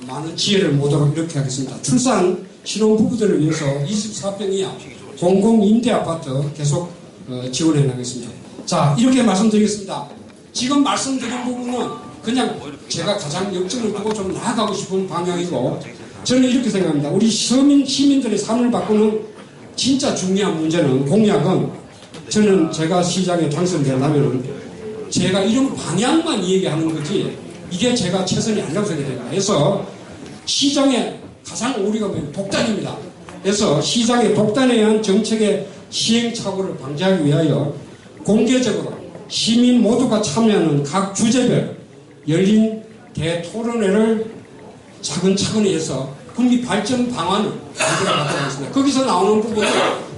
D: 많은 지혜를 모도록 이렇게 하겠습니다. 출산 신혼부부들을 위해서 24평 이하 공공임대아파트 계속 지원해 나가겠습니다. 자, 이렇게 말씀드리겠습니다. 지금 말씀드린 부분은 그냥 제가 가장 역점을 두고 좀 나아가고 싶은 방향이고 저는 이렇게 생각합니다. 우리 시민들의 삶을 바꾸는 진짜 중요한 문제는 공약은 저는 제가 시장에 당선된다면 제가 이런 방향만 얘기하는 거지 이게 제가 최선이 아니라고 생각합니다. 그래서 시장에 가장 우리가 독단입니다. 그래서 시장의 독단에 의한 정책의 시행착오를 방지하기 위하여 공개적으로 시민 모두가 참여하는 각 주제별 열린 대토론회를 차근차근히 해서 국민 발전 방안을 만들어가도록 하겠습니다. 거기서 나오는 부분을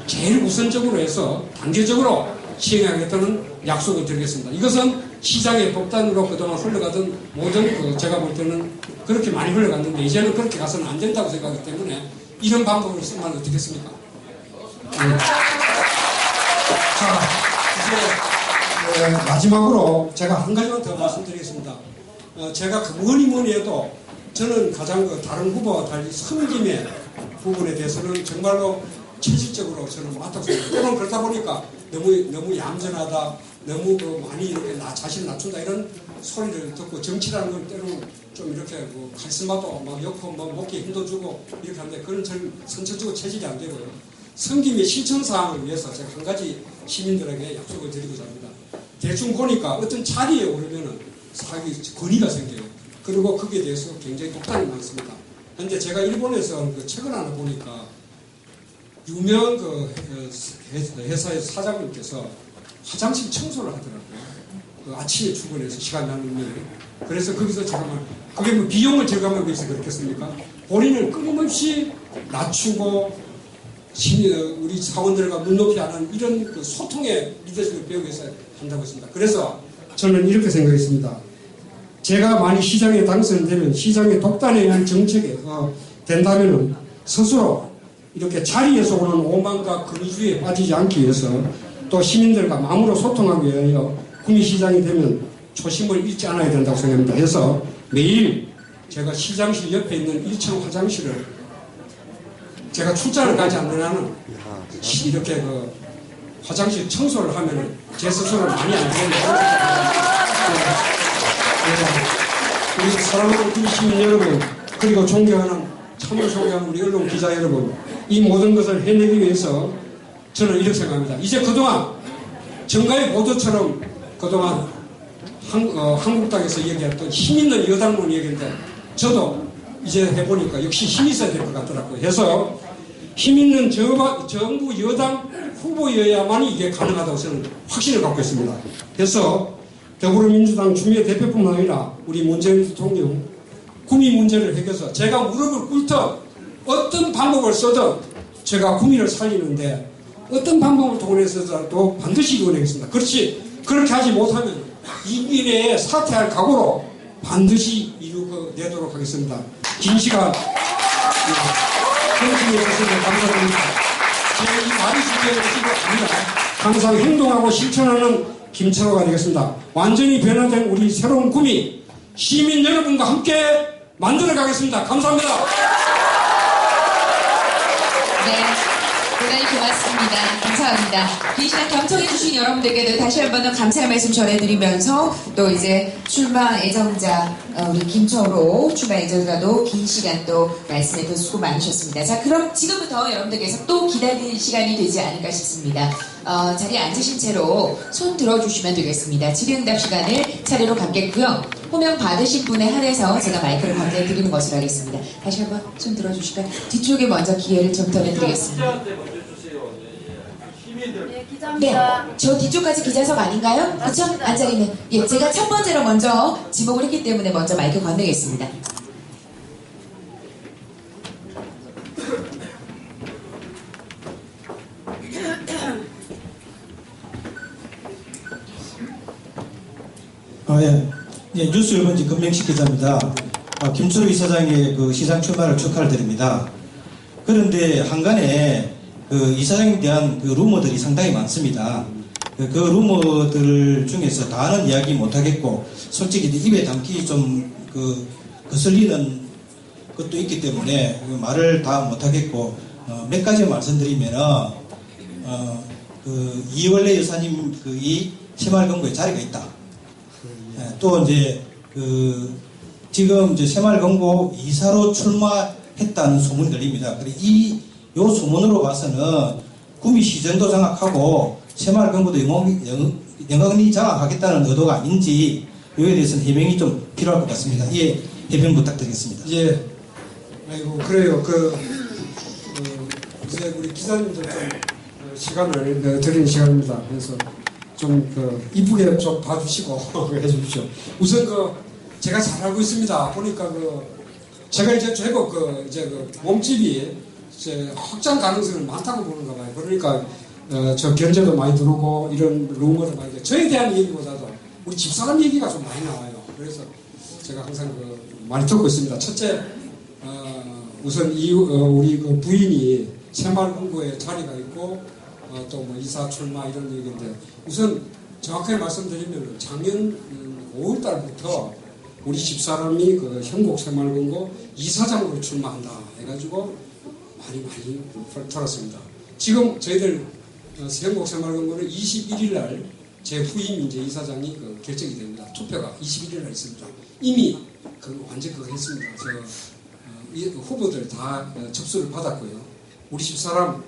D: 제일 우선적으로 해서 단계적으로 시행하겠다는 약속을 드리겠습니다. 이것은 시장의 법단으로 그동안 흘러가던 모든 제가 볼 때는 그렇게 많이 흘러갔는데 이제는 그렇게 가서는 안 된다고 생각하기 때문에 이런 방법을 쓰면 어떻겠습니까? 자, 이제 마지막으로 제가 한 가지만 더 말씀드리겠습니다. 제가 뭐니 해도 저는 가장 다른 후보와 달리 섬김의 부분에 대해서는 정말로 체질적으로 저는 맞다고 생각합니다. 때로는 그렇다 보니까 너무 얌전하다, 너무 많이 이렇게 자신을 낮춘다 이런 소리를 듣고 정치라는 건 때로는 좀 이렇게 카리스마도 막 엮고 먹기에 힘도 주고 이렇게 하는데 그건 전 선천적으로 체질이 안 되고요. 섬김의 실천 사항을 위해서 제가 한 가지 시민들에게 약속을 드리고자 합니다. 대충 보니까 어떤 자리에 오르면은 사기 권위가 생겨요. 그리고 거기에 대해서 굉장히 독단이 많습니다. 그런데 제가 일본에서 책을 하나 보니까 유명 회사의 사장님께서 화장실 청소를 하더라고요. 아침에 출근해서 시간 나누면. 그래서 거기서 잠깐만, 그게 뭐 비용을 절감하기 위해서 그렇겠습니까? 본인을 끊임없이 낮추고, 우리 사원들과 눈높이 하는 이런 소통의 리더십을 배우기 위해서 한다고 했습니다. 그래서 저는 이렇게 생각했습니다. 제가 만약 시장에 당선되면 시장의 독단에 의한 정책에 된다면 스스로 이렇게 자리에서 오는 오만과 근위주의에 빠지지 않기 위해서 또 시민들과 마음으로 소통하기 위하여 구미시장이 되면 초심을 잃지 않아야 된다고 생각합니다. 그래서 매일 제가 시장실 옆에 있는 1층 화장실을 제가 출장을 가지 않는 한은 이렇게 화장실 청소를 하면 제 스스로 많이 안 되는데 우리 사랑하는 구미 시민 여러분 그리고 존경하는 참으로 존경하는 우리 언론 기자 여러분 이 모든 것을 해내기 위해서 저는 이렇게 생각합니다. 이제 그동안 정가의 보도처럼 그동안 한국 땅에서 얘기했던 힘 있는 여당론 얘기인데 저도 이제 해보니까 역시 힘이 있어야 될 것 같더라고요. 해서 힘 있는 정부 여당 후보여야만이 이게 가능하다고 저는 확신을 갖고 있습니다. 그래서 더불어민주당 추미애 대표뿐만 아니라 우리 문재인 대통령 구미 문제를 해결해서 제가 무릎을 꿇든 어떤 방법을 써든 제가 구미를 살리는데 어떤 방법을 동원해서도 반드시 이뤄내겠습니다. 그렇게 하지 못하면 임기 내에 사퇴할 각오로 반드시 이루어내도록 하겠습니다. 긴 시간 경청해 주셔서 감사드립니다. 제 이 말이 중요한 것이 아니라 항상 행동하고 실천하는 김철호가 되겠습니다. 완전히 변화된 우리 새로운 구미 시민 여러분과 함께 만들어 가겠습니다. 감사합니다.
C: 네, 대단히 고맙습니다. 감사합니다. 이 시간 경청해주신 여러분들께도 다시 한 번 더 감사의 말씀 전해드리면서 또 이제 출마 예정자 우리 김철호 출마 예정자도 긴 시간 또 말씀에 또 수고 많으셨습니다. 자, 그럼 지금부터 여러분들께서 또 기다릴 시간이 되지 않을까 싶습니다. 자리에 앉으신 채로 손 들어주시면 되겠습니다. 질의응답 시간을 차례로 갖겠고요. 호명 받으신 분에 한해서 제가 마이크를 건네드리는 것으로 하겠습니다. 다시 한번 손 들어주시고요. 뒤쪽에 먼저 기회를 전달해드리겠습니다. 네, 저 뒤쪽까지 기자석 아닌가요? 그쵸? 앉아있는. 예, 제가 첫 번째로 먼저 지목을 했기 때문에 먼저 마이크 건네겠습니다.
F: 예, 뉴스 1번지 금명식 기자입니다. 김철호 이사장의 그 시장 출마를 축하를 드립니다. 그런데 한간에 그 이사장에 대한 그 루머들이 상당히 많습니다. 그 루머들 중에서 다는 이야기 못하겠고, 솔직히 입에 담기 좀 거슬리는 것도 있기 때문에 그 말을 다 못하겠고, 몇 가지 말씀드리면은, 이원래 여사님 이 새마을금고에 자리가 있다. 또 이제 지금 이제 새마을금고 이사로 출마했다는 소문이 들립니다. 그래 요 소문으로 봐서는 구미 시정도 장악하고 새마을금고도 영원히 장악하겠다는 의도가 아닌지 이에 대해서는 해명이 좀 필요할 것 같습니다. 예, 해명 부탁드리겠습니다.
D: 예, 아이고 그래요. 이제 우리 기자님들 좀 시간을 드리는 시간입니다. 그래서 좀 이쁘게 좀 봐주시고 해주십시오. 우선 제가 잘 알고 있습니다. 보니까 제가 이제 제법 몸집이 이제 확장 가능성이 많다고 보는가 봐요. 그러니까 저 견제도 많이 들어오고 이런 루머도 많이 들어오고 저에 대한 얘기보다도 우리 집사람 얘기가 좀 많이 나와요. 그래서 제가 항상 많이 듣고 있습니다. 첫째, 우선 우리 부인이 새마을금고에 자리가 있고 또 뭐 이사 출마 이런 얘기인데 우선 정확하게 말씀드리면 작년 5월 달부터 우리 집사람이 현곡 새마을금고 이사장으로 출마한다 해가지고 많이 들었습니다. 지금 저희들 현곡 새마을금고는 21일 날 제 후임 이제 이사장이 결정이 됩니다. 투표가 21일 날 있습니다. 이미 완전 했습니다. 후보들 다 접수를 받았고요. 우리 집사람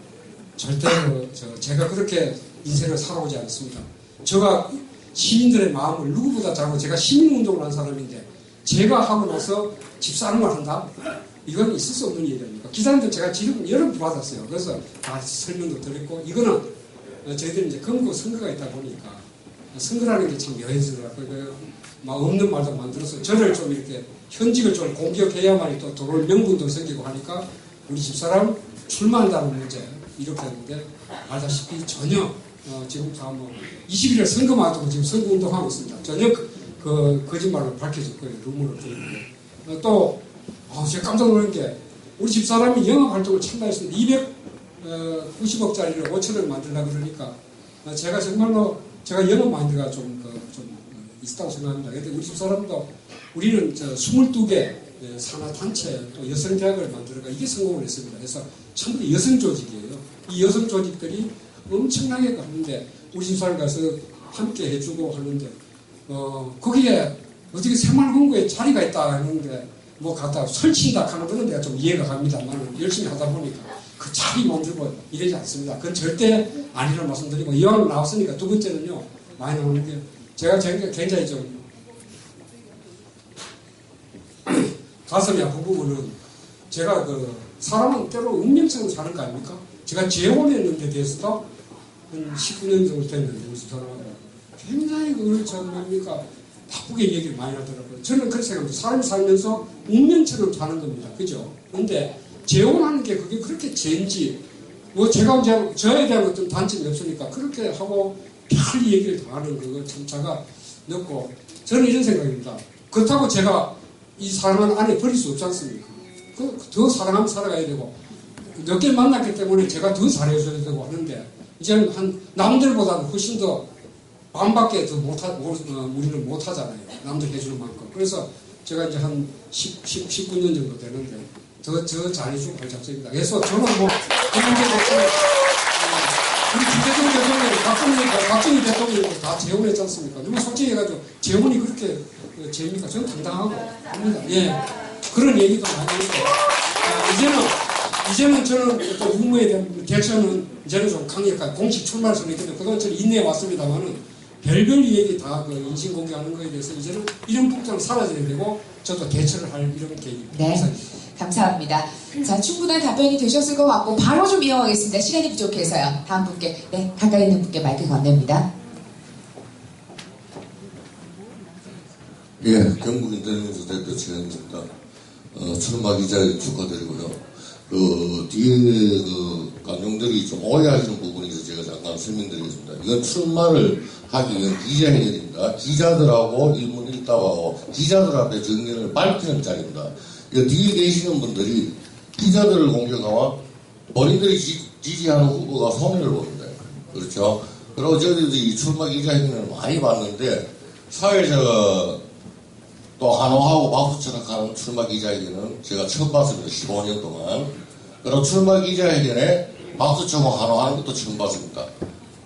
D: 절대 제가 그렇게 인생을 살아오지 않습니다. 제가 시민들의 마음을 누구보다 잘 알고 제가 시민운동을 한 사람인데 제가 하고 나서 집사람을 한다? 이건 있을 수 없는 얘기 아닙니까? 기사님들 제가 지금 여러 번 받았어요. 그래서 다 설명도 드렸고 이거는 저희들이 이제 금고 선거가 있다 보니까 선거라는 게 참 여행스러워요. 막 없는 말도 만들어서 저를 좀 이렇게 현직을 좀 공격해야만이 또 들어올 명분도 생기고 하니까 우리 집사람 출마한다는 문제 이렇게 했는데 알다시피 전혀 지금 다 21일 선거만 하고 지금 선거운동하고 있습니다. 전혀 거짓말로 밝혀질 거예요. 루머로 들리고 또 제가 깜짝 놀란 게 우리 집사람이 영업활동을 참가했습니다. 290억짜리를 5천을 만들려고 그러니까 제가 정말로 제가 영업 마인드가 좀 있다고 생각합니다. 그런데 우리 집사람도 우리는 22개 산하단체 또 여성대학을 만들어가 이게 성공을 했습니다. 그래서 전부 여성 조직이에요. 이 여성 조직들이 엄청나게 가는데 우리 집사람 가서 함께 해주고 하는데 거기에 어떻게 새마을금고에 자리가 있다 하는데 뭐 갖다 설치한다 하는 거는 내가 좀 이해가 갑니다만 열심히 하다 보니까 그 자리 만들고 이러지 않습니다. 그건 절대 아니라는 말씀드리고 이왕 나왔으니까 두 번째는요 많이 나오는 게 제가 굉장히 좀 가슴이 아픈 부분은 제가 사람은 때로 운명처럼 사는 거 아닙니까? 제가 재혼했는 데 대해서도 한 19년 정도 됐는데 우리 사람하고 굉장히 뭡니까 나쁘게 얘기를 많이 하더라고요. 저는 그렇게 생각합니다. 사람이 살면서 운명처럼 사는 겁니다. 그죠? 근데 재혼하는 게 그게 그렇게 죄인지 뭐 제가 이제 저에 대한 어떤 단점이 없으니까 그렇게 하고 별 얘기를 다 하는 그거 참 제가 넣고 저는 이런 생각입니다. 그렇다고 제가 이 사랑하는 아내 버릴 수 없지 않습니까? 더 사랑하면 살아가야 되고 몇 개 만났기 때문에 제가 더 잘해줘야 되고 하는데 이제는 한 남들보다는 훨씬 더 반밖에 더 우리는 못하잖아요. 남들 해주는 만큼. 그래서 제가 이제 한 19년 정도 되는데 더 잘해주고 할 작정입니다. 그래서 저는 뭐 우리 김대중 대통령, 박정희 대통령이 다 재혼했지 않습니까? 누가 솔직히 해가지고 재혼이 그렇게 죄입니까? 저는 당당하고 합니다. 예. 그런 얘기도 많이 했고 이제는 저는 또 유무에 대한 대처는 이제는 좀 강력하게 공식 출마할 수는 있거든요. 그동안 저는 인내해 왔습니다만은 별별 얘기 다 인신공개하는 거에 대해서 이제는 이런 풍토는 사라져야 되고 저도 대처를 할 이런 계획입니다.
C: 네. 감사합니다. 자, 충분한 답변이 되셨을 것 같고 바로 좀 이어가겠습니다. 시간이 부족해서요. 다음 분께, 네, 가까이 있는 분께 마이크 건넵니다.
G: 예, 경북 인터넷뉴스 대표 최현입니다. 출마 기자에 축하드리고요. 뒤에 관용들이 좀 오해하시는 부분이 있어서 제가 잠깐 설명드리겠습니다. 이건 출마를 하기 위한 기자회견입니다. 기자들하고 일문일답하고 기자들 앞에 정견을 밝히는 자리입니다. 뒤에 계시는 분들이 기자들을 공격하고 본인들이 지지하는 후보가 손해를 보는데 그렇죠? 그리고 저희도 이 출마 기자회견을 많이 봤는데 사회자가 또 한호하고 박수쳐락하는 출마 기자회견은 제가 처음 봤습니다. 15년 동안. 그리고 출마 기자회견에 박수쳐고 한호하는 것도 처음 봤습니다.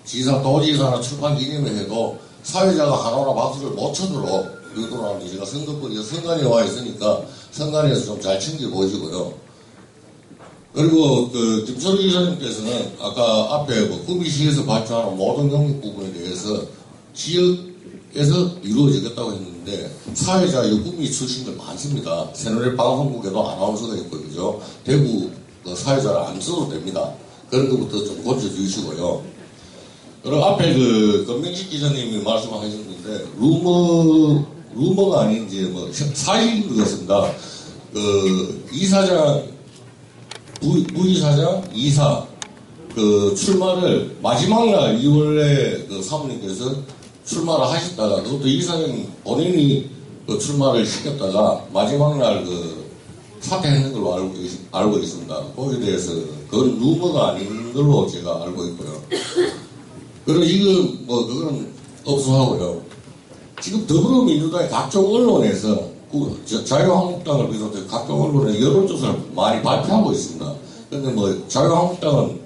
G: 지사, 도지사나 출마 기념회에도 사회자가 한호나 박수를 못 쳐도록 의도라는데 제가 선거권이 선관위에 와 있으니까 선관위에서 좀 잘 챙겨보시고요. 그리고 김철우 기자님께서는 아까 앞에 구미시에서 발표하는 모든 영역 부분에 대해서 지역에서 이루어지겠다고 했는데 사회자 구미 출신들 많습니다. 새누리 방송국에도 아나운서가 있고 그죠? 대구 사회자를 안 써도 됩니다. 그런 것부터 좀 고쳐주시고요. 그리고 앞에 권명식 기자님이 말씀하셨는데 루머가 아닌 이제 뭐 사실인 것 같습니다. 이사장, 부이사장, 이사 출마를 마지막 날 2월에 사모님께서 출마를 하셨다가 그것도 이사장 본인이 출마를 시켰다가 마지막 날 사퇴하는 걸로 알고 있습니다. 거기에 대해서 그건 루머가 아닌 걸로 제가 알고 있고요. 그리고 지금 그건 없어하고요. 지금 더불어민주당의 각종 언론에서 자유한국당을 비롯해 각종 언론에 여론조사를 많이 발표하고 있습니다. 그런데 자유한국당은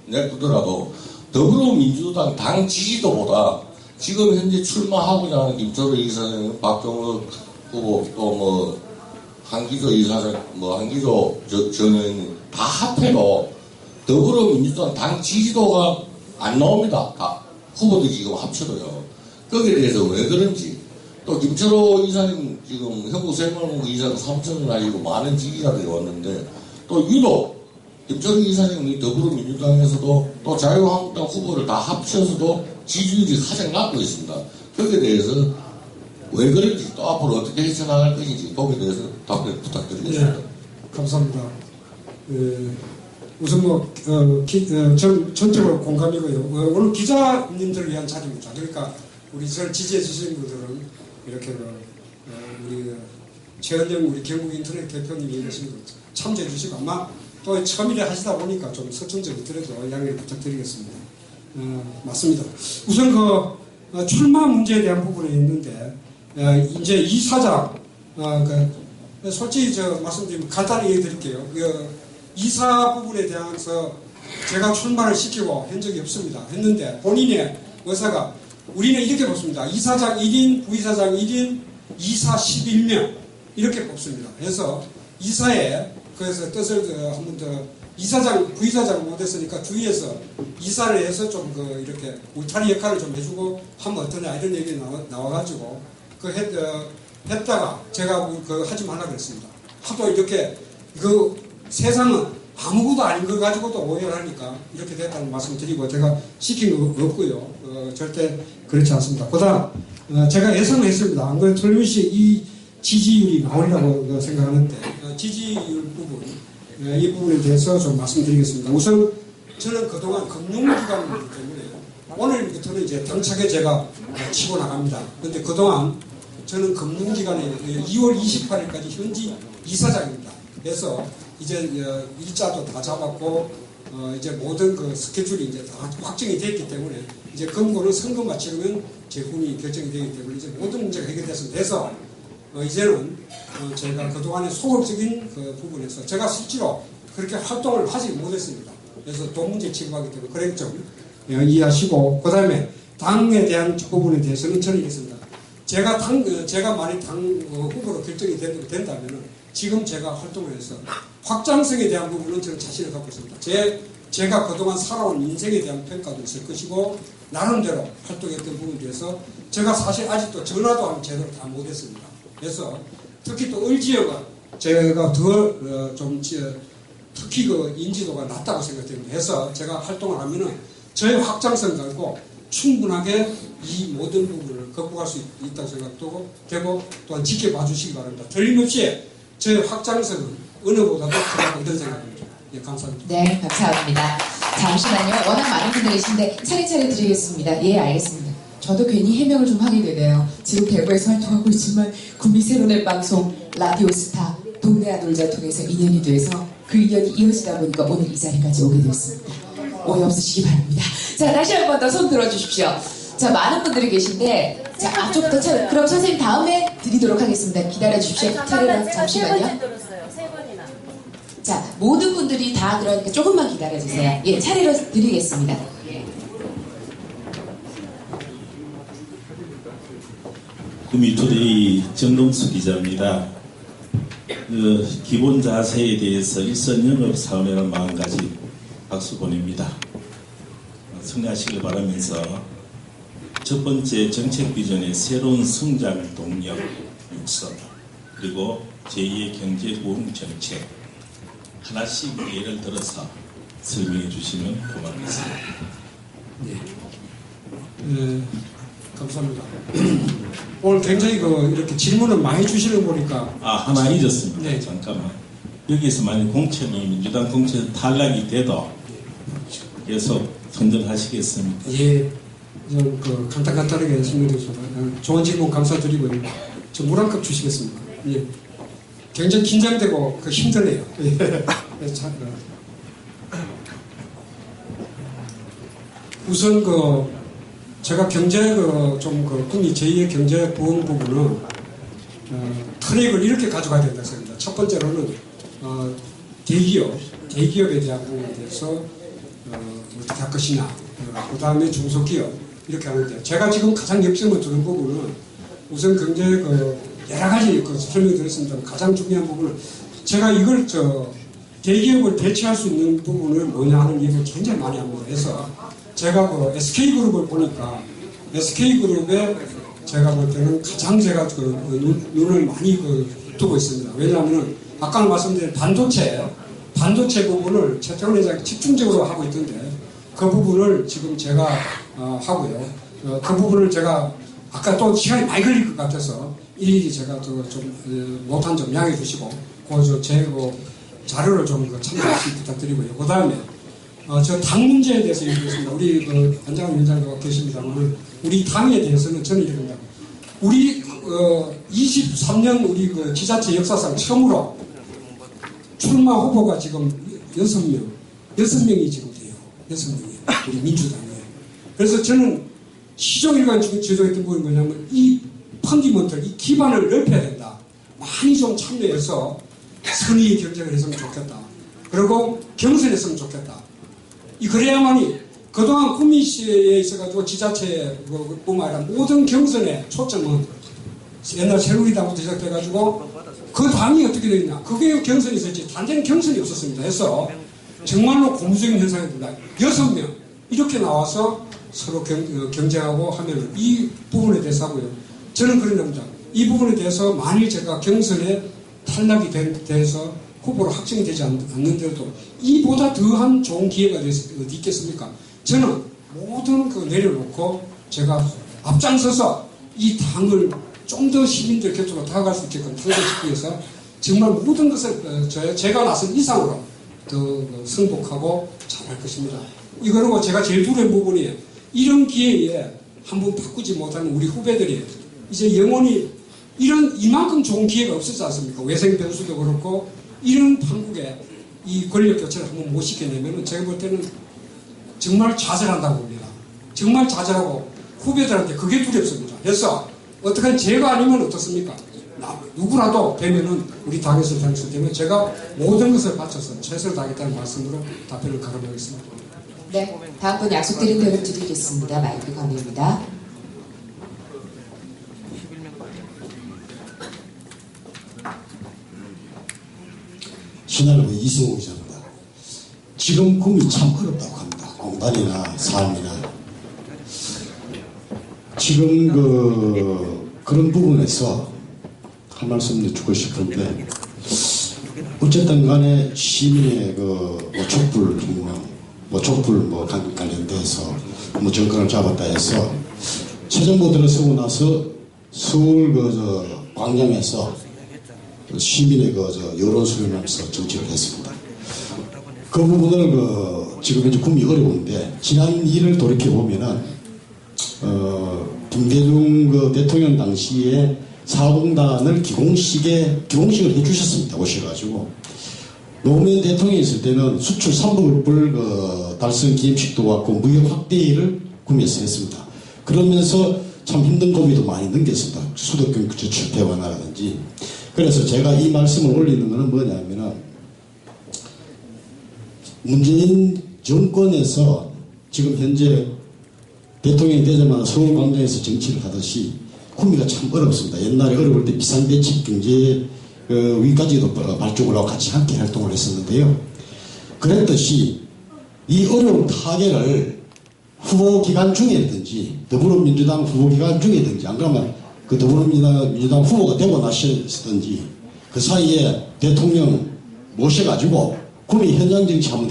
G: 내두더라도 더불어민주당 당 지지도보다 지금 현재 출마하고자 하는 김철호 이사장, 박종욱 후보 또 한기조 이사장, 한기조 전 의원님 다 합해도 더불어민주당 당 지지도가 안 나옵니다. 다 후보들 지금 합쳐도요. 거기에 대해서 왜 그런지 또 김철호 이사님 지금 현구 세무부 이사가 3천을 하시고 많은 지지자들이 왔는데 또 유독 김철호 이사님이 더불어민주당에서도 또 자유한국당 후보를 다 합쳐서도 지지율이 가장 낮고 있습니다. 거기에 대해서 왜 그런지 또 앞으로 어떻게 헤쳐나갈 것인지 거기에 대해서 답변 부탁드리겠습니다.
D: 네, 감사합니다. 우선 전적으로 공감이고요. 오늘 기자님들을 위한 자리입니다. 그러니까 우리 저를 지지해 주시는 분들은 이렇게 우리 최은영 우리 경북 인터넷 대표님이 이러신 거 참조해 주시고 아마 또 처음이라 하시다 보니까 좀 설정적으로 들어도 양해를 부탁드리겠습니다. 맞습니다. 우선 출마 문제에 대한 부분에 있는데 이제 이사장 솔직히 말씀드리면 간단히 얘기 드릴게요. 이사 부분에 대해서 제가 출마를 시키고 한 적이 없습니다. 했는데 본인의 의사가 우리는 이렇게 뽑습니다. 이사장 1인, 부이사장 1인, 이사 11명 이렇게 뽑습니다. 그래서 이사의 그래서 뜻을 한번 더 이사장, 부이사장 못했으니까 주위에서 이사를 해서 좀 이렇게 울타리 역할을 좀 해주고 하면 어떠냐 이런 얘기 나와가지고 했다가 제가 하지 말라 그랬습니다. 하도 이렇게 세상은 아무것도 아닌 거 가지고도 오해를 하니까 이렇게 됐다는 말씀 드리고 제가 시킨 거 없고요. 절대 그렇지 않습니다. 보다 제가 예상을 했습니다. 안 그래도 틀림없이 이 지지율이 나오리라고 생각하는데 지지율 부분 이 부분에 대해서 좀 말씀드리겠습니다. 우선 저는 그동안 금융기관이기 때문에 오늘부터는 이제 당차게 제가 치고 나갑니다. 그런데 그동안 저는 금융기관에 2월 28일까지 현지 이사장입니다. 그래서 이제 일자도 다 잡았고 이제 모든 스케줄이 이제 다 확정이 됐기 때문에 이제 금고는 선거만 치르면 제품이 결정이 되기 때문에 이제 모든 문제가 해결됐습니다. 그래서 이제는 제가 그동안의 소극적인 부분에서 제가 실제로 그렇게 활동을 하지 못했습니다. 그래서 돈 문제 취급하기 때문에 그런 점 이해하시고 그다음에 당에 대한 부분에 대해서는 저는 이렇습니다. 제가 만약 당 후보로 결정이 된다면은 지금 제가 활동을 해서 확장성에 대한 부분은 저는 자신을 갖고 있습니다. 제가 그동안 살아온 인생에 대한 평가도 있을 것이고 나름대로 활동했던 부분에 대해서 제가 사실 아직도 전화도 하면 제대로 다 못했습니다. 그래서 특히 또 을지역은 제가 특히 인지도가 낮다고 생각됩니다. 그래서 제가 활동을 하면은 저의 확장성 가지고 충분하게 이 모든 부분을 극복할 수 있다고 생각되고 또한 지켜봐 주시기 바랍니다. 틀림없이 저의 확장성은 어느보다도 크다고 이런 생각입니다. 예, 감사합니다.
C: 네, 감사합니다. 잠시만요. 워낙 많은 분들이 계신데 차례차례 드리겠습니다. 예, 알겠습니다. 저도 괜히 해명을 좀 하게 되네요. 지금 대구에서 활동하고 있지만 구미 세로넷 방송 라디오스타 동네와 놀자 통해서 인연이 돼서 그 인연이 이어지다 보니까 오늘 이 자리까지 오게 됐습니다. 오해 없으시기 바랍니다. 자, 다시 한 번 더 손 들어주십시오. 자, 많은 분들이 계신데 자, 앞쪽부터 그럼 선생님 다음에 드리도록 하겠습니다. 기다려 주십시오. 차례로 잠시만요. 자, 모든 분들이 다 그러니까 조금만 기다려 주세요. 예, 차례로 드리겠습니다.
H: 구미투데이 정동수 기자입니다. 기본 자세에 대해서 일선 영업사원이라는 마음가짐 박수 보냅니다. 승리하시길 바라면서 첫 번째 정책 비전의 새로운 성장 동력 육성 그리고 제2의 경제 부흥 정책 하나씩 예를 들어서 설명해 주시면 고맙겠습니다.
D: 감사합니다. 오늘 굉장히 이렇게 질문을 많이 주시는 거 보니까
H: 하나 잊었습니다.
D: 네.
H: 잠깐만. 여기서 만약 공천이 민주당 공천 탈락이 돼도 계속 선전하시겠습니까?
D: 예, 좀 간단하게 설명드리겠습니다. 좋은 질문 감사드리고요. 저 물 한 컵 주시겠습니까? 예. 굉장히 긴장되고 힘드네요. 예. 우선 제가 경제 꿈이 제2의 경제 부흥 부분은 트랙을 이렇게 가져가야 된다 생각합니다. 첫 번째로는 대기업에 대한 부분에 대해서 어떻게 할 것이냐, 그 다음에 중소기업 이렇게 하는데 제가 지금 가장 역점을 두는 부분은 우선 경제 여러 가지 설명드렸습니다. 가장 중요한 부분은 제가 이걸 대기업을 대체할 수 있는 부분을 뭐냐 하는 얘기를 굉장히 많이 합니다. 그래서 제가 SK그룹을 보니까 SK그룹에 제가 볼 때는 가장 제가 눈을 많이 두고 있습니다. 왜냐하면 아까 말씀드린 반도체 부분을 최태원 회장이 집중적으로 하고 있던데 그 부분을 지금 제가 하고요. 그 부분을 제가 아까 또 시간이 많이 걸릴 것 같아서 일일이 제가 좀 못한 점 양해해 주시고 제 자료를 좀 참고하시기 부탁드리고요. 그 다음에 저 당 문제에 대해서 얘기했습니다. 우리 안장훈 위원장도 계십니다만 우리 당에 대해서는 저는 이렇게 합니다. 우리 23년 우리 지자체 역사상 처음으로 출마 후보가 지금 6명이 지금 돼요. 6명이에요. 우리 민주당에. 그래서 저는 시종일관 지도했던 부분이 뭐냐면 이 펀디먼트, 이 기반을 넓혀야 된다. 많이 좀 참여해서 선의의 경쟁을 했으면 좋겠다. 그리고 경선했으면 좋겠다. 그래야만이 그동안 구미시에 있어가지고 지자체 뿐만 아니라 모든 경선의 초점은 옛날 새누리당부터 시작돼가지고 그 당이 어떻게 되느냐. 그게 경선이 있었지. 단지는 경선이 없었습니다. 그래서 정말로 고무적인 현상이 된다. 6명 이렇게 나와서 서로 경쟁하고 하면 이 부분에 대해서 하고요. 저는 그런 겁니다. 이 부분에 대해서 만일 제가 경선에 탈락이 돼서 후보로 확정이 되지 않는데도 이보다 더한 좋은 기회가 어디 있겠습니까? 저는 모든 내려놓고 제가 앞장서서 이 당을 좀 더 시민들 곁으로 다가갈 수 있게끔推动시키기 위해서 정말 모든 것을 제가 나선 이상으로 승복하고 잘할 것입니다. 이거로 제가 제일 두려운 부분이 이런 기회에 한번 바꾸지 못하는 우리 후배들이 이제 영원히 이만큼 좋은 기회가 없었지 않습니까? 외생 변수도 그렇고 이런 한국에 이 권력 교체를 한번 못 시켜내면 제가 볼 때는 정말 좌절한다고 봅니다. 정말 좌절하고 후배들한테 그게 두렵습니다. 그래서 어떻게 제가 아니면 어떻습니까? 누구라도 되면은 우리 당에서 되면 제가 모든 것을 바쳐서 최선을 다하겠다는 말씀으로 답변을 가름하겠습니다.
C: 네, 다음 분 약속드린 대로 드리겠습니다. 마이크 감사합니다.
I: 신하는 이승호 기자입니다. 지금 꿈이 참 어렵다고 합니다. 공단이나 삶이나. 지금 그런 부분에서 한 말씀 드리고 싶은데, 어쨌든 간에 시민의 촛불 혁명, 촛불 관련돼서 정권을 잡았다 해서 최정부 들어서고 나서 서울 광장에서 시민의 여론 수렴하면서 정치를 했습니다. 그 부분을 지금 이제 꿈이 어려운데 지난 일을 돌이켜 보면은 김대중 대통령 당시에 사공단을 기공식을 해주셨습니다. 오셔가지고 노무현 대통령이 있을 때는 수출 3억 불 달성 기획식도 왔고 무역 확대를 꿈에서 했습니다. 그러면서 참 힘든 고비도 많이 넘겼습니다. 수도권 저출 대완화라든지. 그래서 제가 이 말씀을 올리는 것은 뭐냐면은 문재인 정권에서 지금 현재 대통령이 되자마자 서울 광장에서 정치를 하듯이 구미가 참 어렵습니다. 옛날에 어려울 때 비상대책 경제 위까지도 발족을 하고 같이 함께 활동을 했었는데요. 그랬듯이 이 어려운 타결을 후보 기간 중에든지 더불어민주당 후보 기간 중에든지 안 그러면 그 더불어민주당 후보가 되고 나셨든지 그 사이에 대통령 모셔가지고 구미 현장 정치 한번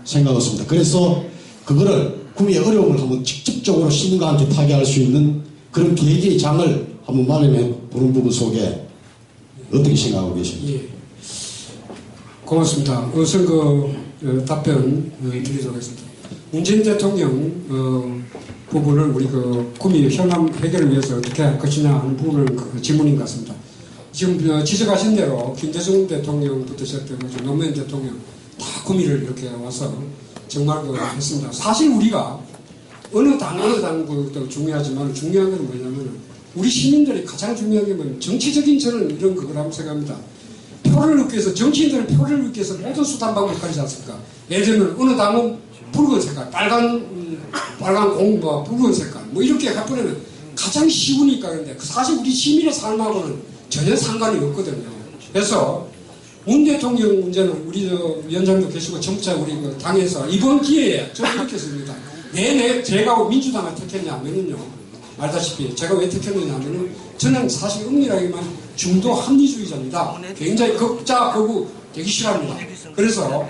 I: 생각했습니다. 그래서 그거를 구미의 어려움을 한번 직접적으로 시민과한테 타개할 수 있는 그런 계기의 장을 한번 마련해 보는 부분 속에 어떻게 생각하고 계십니까?
D: 예. 고맙습니다. 우선 답변 드리도록 하겠습니다. 문재인 대통령 부분을 우리 구미 현안 해결을 위해서 어떻게 할 것이냐 하는 부분은 질문인 것 같습니다. 지금 지적하신 대로 김대중 대통령부터 시작돼서 노무현 대통령 다 구미를 이렇게 와서 정말 했습니다. 사실 우리가 어느 당도 중요하지만 중요한 건 뭐냐면 우리 시민들이 가장 중요한 게 뭐냐면 정치적인 저는 이런 거라고 생각합니다. 표를 얻기 위해서 정치인들은 표를 얻기 위해서 모든 수단 방법을 가리지 않습니까? 예를 들면 어느 당은 붉은 색깔, 빨간 공, 붉은 색깔 이렇게 해보면 가장 쉬우니까. 그런데 사실 우리 시민의 삶하고는 전혀 상관이 없거든요. 그래서 문 대통령 문제는 우리 위원장도 계시고 정부자 우리 당에서 이번 기회에 저는 이렇게 씁니다. 제가 민주당을 택했냐면은요, 알다시피 제가 왜 택했느냐면은 저는 사실 은밀하게만 중도 합리주의자입니다. 굉장히 극자 극우 되기 싫어합니다. 그래서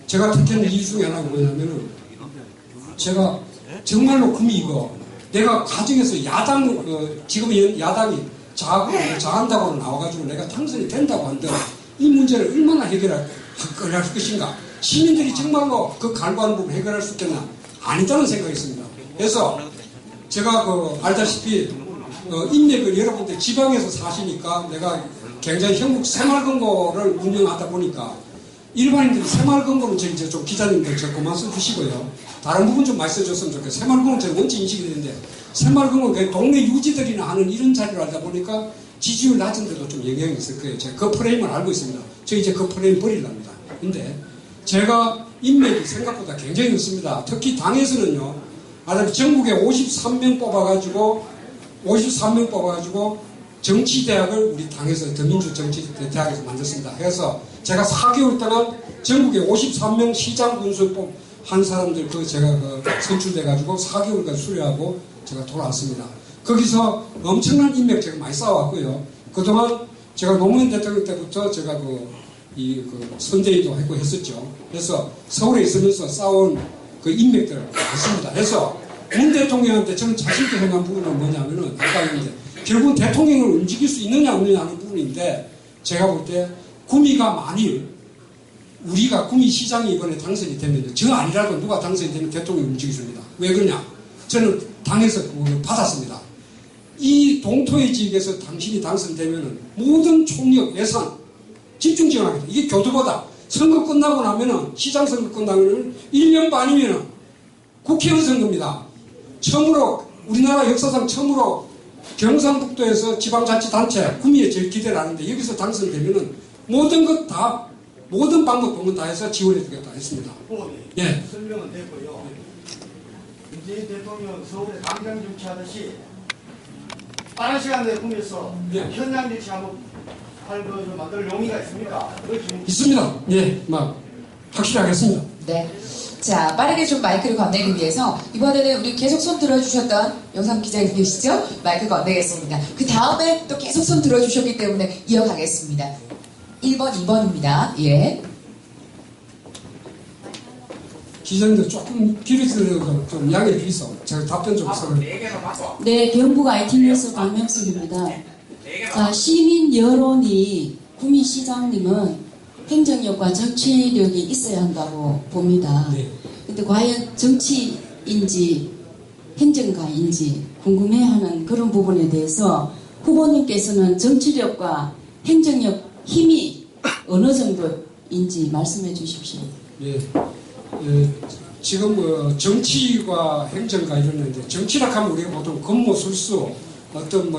D: 제가 택한 이유 중에 하나가 뭐냐면은 제가 정말로 구미 내가 가정에서 지금 야당이 자한다고 나와가지고 내가 당선이 된다고 한들 이 문제를 얼마나 해결할 것인가? 시민들이 정말로 그 갈구하는 부분을 해결할 수 있겠나? 아니다는 생각이 있습니다. 그래서 제가 알다시피 인맥을 여러분들 지방에서 사시니까 내가 굉장히 형국 새마을금고를 운영하다 보니까 일반인들이 새마을금고는 이제 좀 기자님들 저 그만 써주시고요. 다른 부분 좀 많이 써줬으면 좋겠어요. 새마을금고는 제가 원체 인식이 되는데 새마을금고는 동네 유지들이나 하는 이런 자리를 알다 보니까 지지율 낮은 데도 좀 영향이 있을 거예요. 제가 그 프레임을 알고 있습니다. 저 이제 그 프레임 버리랍니다. 근데 제가 인맥이 생각보다 굉장히 높습니다. 특히 당에서는요, 전국에 53명 뽑아가지고 정치대학을 우리 당에서 더민주정치대학에서 만들었습니다. 그래서 제가 4개월 동안 전국에 53명 시장 군수 한 사람들 제가 선출돼가지고 4개월간 수료하고 제가 돌아왔습니다. 거기서 엄청난 인맥 제가 많이 쌓아왔고요. 그동안 제가 노무현 대통령 때부터 제가 선대위도 했고 했었죠. 그래서 서울에 있으면서 쌓아온 인맥들 많습니다. 그래서 문 대통령한테 저는 자신있게 생각한 부분은 뭐냐면은 아까 했는데 결국은 대통령을 움직일 수 있느냐 없느냐 하는 부분인데 제가 볼 때 구미가 만일 우리가 구미시장이 이번에 당선이 되면 저 아니라도 누가 당선이 되면 대통령이 움직여줍니다. 왜 그러냐? 저는 당에서 받았습니다. 이 동토의 지역에서 당신이 당선되면은 모든 총력 예산 집중 지원하겠다. 이게 교도보다 선거 끝나고 나면은 시장 선거 끝나면은 1년 반이면은 국회의원 선거입니다. 처음으로 우리나라 역사상 처음으로 경상북도에서 지방자치단체 구미에 제일 기대를 하는데 여기서 당선되면은 모든 방법 다 해서 지원해 주겠다 했습니다. 예.
E: 설명은 됐고요. 문재인 대통령 서울에 당장 정치하듯이 빠른 시간 내에 구미에서 현장 정치 한번 만들 용의가 있습니까?
D: 있습니다. 예, 확실하겠습니다.
C: 네. 자, 빠르게 좀 마이크를 건네기 위해서 이번에는 우리 계속 손 들어주셨던 영상 기자님 계시죠? 마이크 건네겠습니다. 그 다음에 또 계속 손 들어주셨기 때문에 이어가겠습니다. 1번, 2번입니다. 예.
D: 기자님들 조금 길어지려고 좀 양해해 주시오. 제가 답변 좀 써요.
J: 네, 경북 IT뉴스 박명숙입니다. 자, 시민 여론이 구미시장님은 행정력과 정치력이 있어야 한다고 봅니다. 근데 과연 정치인지 행정가인지 궁금해하는 그런 부분에 대해서 후보님께서는 정치력과 행정력 힘이 어느 정도인지 말씀해 주십시오.
D: 예. 지금 정치과 행정가 이러는데 정치라 하면 우리가 보통 권모술수 어떤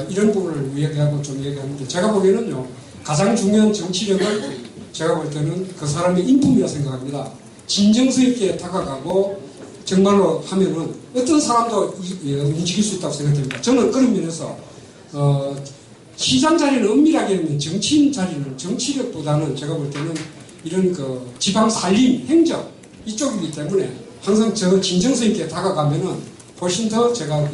D: 이런 부분을 얘기하고 좀 얘기하는데 제가 보기에는요 가장 중요한 정치력을 제가 볼 때는 그 사람의 인품이라 생각합니다. 진정성 있게 다가가고 정말로 하면은 어떤 사람도 움직일 수 있다고 생각됩니다. 저는 그런 면에서 시장 자리는 엄밀하게 하면 정치인 자리는 정치력보다는 제가 볼 때는 이런 지방 살림, 행정 이쪽이기 때문에 항상 저 진정성 있게 다가가면은 훨씬 더 제가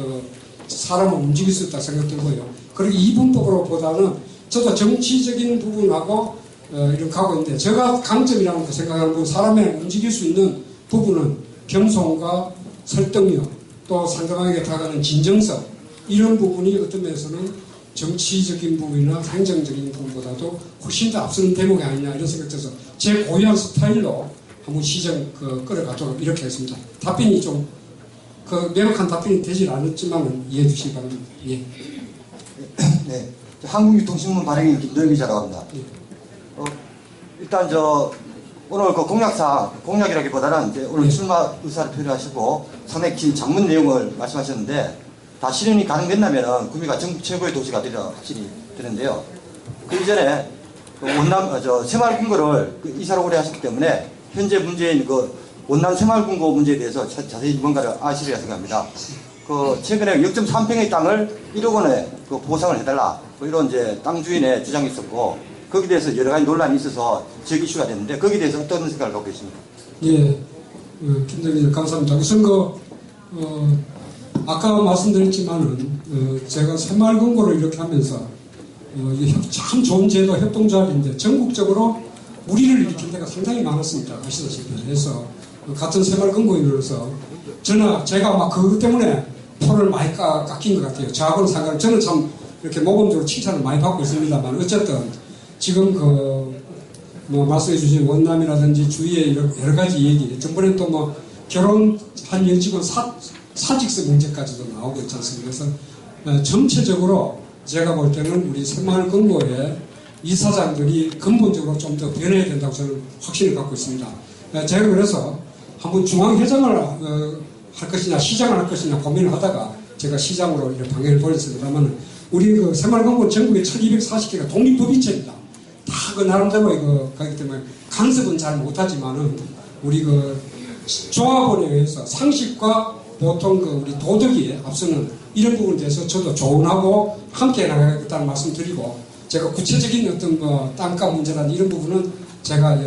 D: 사람을 움직일 수 있다 생각 들고요. 그리고 이분법으로 보다는 저도 정치적인 부분하고 이렇게 하고 있는데 제가 강점이라고 생각하는 건 사람의 움직일 수 있는 부분은 겸손과 설득력 또 상대방에게 다가가는 진정성 이런 부분이 어떤 면에서는 정치적인 부분이나 행정적인 부분보다도 훨씬 더 앞서는 대목이 아니냐 이런 생각이 들어서 제 고유한 스타일로 한번 시정 끌어가도록 이렇게 했습니다. 답변이 좀 명확한 답변이 되질 않았지만 이해해 주시기 바랍니다. 예.
B: 네, 한국유통신문 발행인 김도영 기자라고 합니다. 일단 오늘 그 공약이라기보다는 이제 오늘 출마 의사를 표현하시고 상당히 긴 장문 내용을 말씀하셨는데 다 실현이 가능된다면 구미가 전국 최고의 도시가 되리라 확실히 되는데요. 그 이전에 새마을금고를 이사를 오래 하셨기 때문에 현재 문제인 원남 새마을금고 문제에 대해서 자세히 뭔가를 아시리라 생각합니다. 최근에 0.3평의 땅을 1억 원에 보상을 해달라 이런 이제 땅 주인의 주장이 있었고 거기에 대해서 여러 가지 논란이 있어서 지역 이슈가 됐는데 거기에 대해서 어떤 생각을 갖고 계십니까?
D: 예, 김대리님 감사합니다. 우선 아까 말씀드렸지만은 제가 새마을금고를 이렇게 하면서 참 좋은 제도 협동조합인데 전국적으로 무리를 일으킨 데가 상당히 많았습니다. 아시다시피. 그래서 같은 새마을금고인으로서 제가 막 그것 때문에 표를 많이 깎인 것 같아요. 저하고는 상관없이 저는 참 이렇게 모범적으로 칭찬을 많이 받고 있습니다만 어쨌든 지금 말씀해 주신 원남이라든지 주위의 여러 가지 얘기 전번에 또 결혼한 여직원 사직서 문제까지도 나오고 있지 않습니까? 그래서 전체적으로 제가 볼 때는 우리 새마을금고의 이사장들이 근본적으로 좀 더 변해야 된다고 저는 확신을 갖고 있습니다. 제가 그래서 한번 중앙회장을 할 것이냐 시장을 할 것이냐 고민을 하다가 제가 시장으로 이렇게 방향을 돌렸습니다만 우리 새마을금고 전국에 1240개가 독립법인체입니다. 다 나름대로 가기 때문에 간섭은 잘 못하지만은 우리 조합원에 의해서 상식과 보통 우리 도덕이 앞서는 이런 부분에 대해서 저도 조언하고 함께 나가겠다는 말씀 드리고 제가 구체적인 어떤 땅값 문제라는 이런 부분은 제가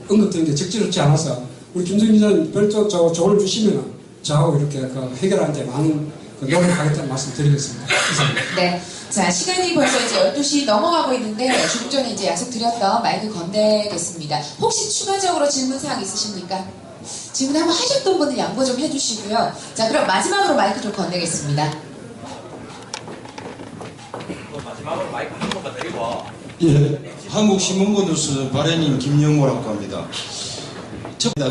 D: 언급드린 게 적절치 않아서 우리 김정인 기자님 별도 조언을 주시면 저하고 이렇게 해결하는 데 많은 노력하겠다는 말씀 드리겠습니다. 이상입니다.
C: 네. 자, 시간이 벌써 이제 12시 넘어가고 있는데 조금 전에 이제 약속드렸던 마이크 건네겠습니다. 혹시 추가적으로 질문사항 있으십니까? 질문 한번 하셨던 분은 양보 좀 해주시고요. 자, 그럼 마지막으로 마이크 좀 건네겠습니다.
A: 마지막으로 마이크 한 번만 드리고.
K: 예, 한국신문고 뉴스 발행인 김영모라고 합니다.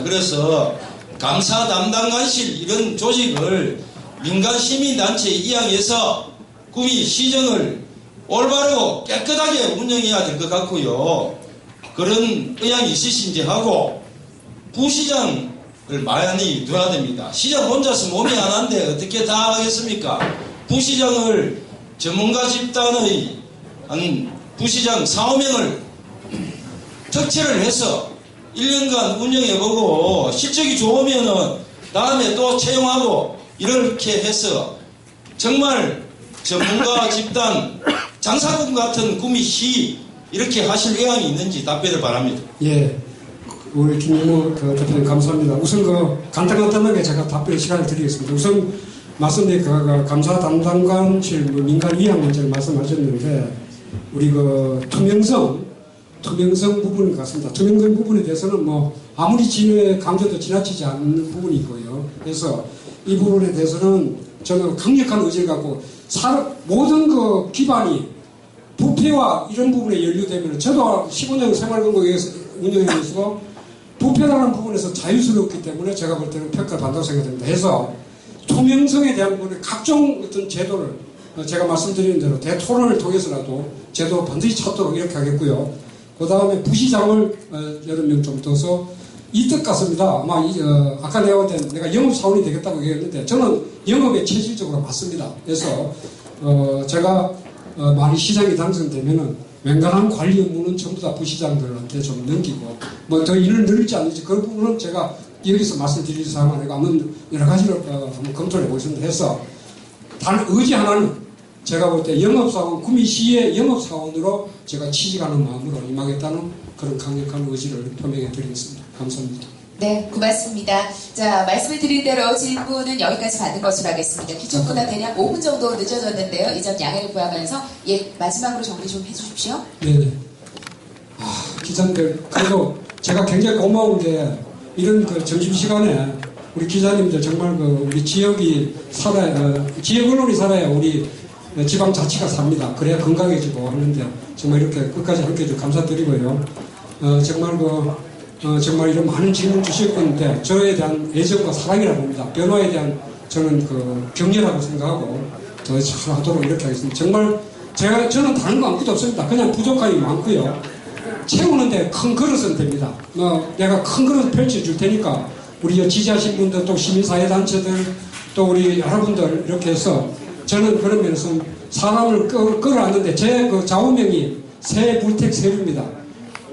K: 그래서 감사 담당관실 이런 조직을 민간 시민단체에 이양해서 구미 시정을 올바르고 깨끗하게 운영해야 될 것 같고요. 그런 의향이 있으신지 하고 부시장을 많이 둬야 됩니다. 시장 혼자서 몸이 안 한데 어떻게 다 하겠습니까? 부시장을 전문가 집단의 한 부시장 4~5명을 특채를 해서 1년간 운영해보고 실적이 좋으면은 다음에 또 채용하고 이렇게 해서 정말 전문가 집단 장사꾼 같은 구미시 이렇게 하실 의향이 있는지 답변을 바랍니다.
D: 예, 우리 김영모 대표님 감사합니다. 우선 간단하게 제가 답변 시간을 드리겠습니다. 우선 말씀드린 감사 담당관실 민간 위양 문제를 말씀하셨는데 우리 투명성 부분 같습니다. 투명성 부분에 대해서는 아무리 강조도 지나치지 않는 부분이 있고요. 그래서 이 부분에 대해서는 저는 강력한 의지를 갖고 모든 기반이 부패와 이런 부분에 연루되면 저도 15년 새마을금고에서 운영하면서 부패라는 부분에서 자유스럽기 때문에 제가 볼 때는 평가를 받는다고 생각됩니다. 해서 투명성에 대한 부분에 각종 어떤 제도를 제가 말씀드린 대로 대토론을 통해서라도 제도를 반드시 찾도록 이렇게 하겠고요. 그 다음에 부시장을 여러 명 좀 둬서 이 뜻 같습니다. 아마 아까 내가 영업사원이 되겠다고 얘기했는데 저는 영업에 체질적으로 맞습니다. 그래서 제가 만약 시장이 당선되면은 웬간한 관리 업무는 전부 다 부시장들한테 좀 넘기고 더 일을 늘릴지 않는지 그 부분은 제가 여기서 말씀드릴 사항은 아니고 한번 여러 가지를 한번 검토를 해보겠습니다. 해서 단 의지 하나는 제가 볼 때 영업사원, 구미시의 영업사원으로 제가 취직하는 마음으로 임하겠다는 그런 강력한 의지를 표명해 드리겠습니다. 감사합니다.
C: 네, 고맙습니다. 자, 말씀을 드린 대로 질문은 여기까지 받는 것으로 하겠습니다. 기존보다 대략 5분 정도 늦어졌는데요. 이 점 양해를 구하면서 마지막으로 정리 좀 해주십시오.
D: 네. 기자님들, 그래도 제가 굉장히 고마운 게 이런 그 점심시간에 우리 기자님들 정말 그 우리 지역이 살아야, 지역 언론이 살아야 우리 지방자치가 삽니다. 그래야 건강해지고 하는데 정말 이렇게 끝까지 함께 해주셔서 감사드리고요. 정말 정말 이런 많은 질문 주셨는데 저에 대한 애정과 사랑이라고 봅니다. 변호에 대한 저는 그 격려라고 생각하고 더 잘하도록 이렇게 하겠습니다. 정말 저는 다른 거 아무것도 없습니다. 그냥 부족함이 많고요. 채우는데 큰 그릇은 됩니다. 내가 큰 그릇 펼쳐줄 테니까 우리 지지하신 분들 또 시민사회단체들 또 우리 여러분들 이렇게 해서 저는 그런 면에서 사람을 끌어안는데 제 그 좌우명이 새 물택 세류입니다.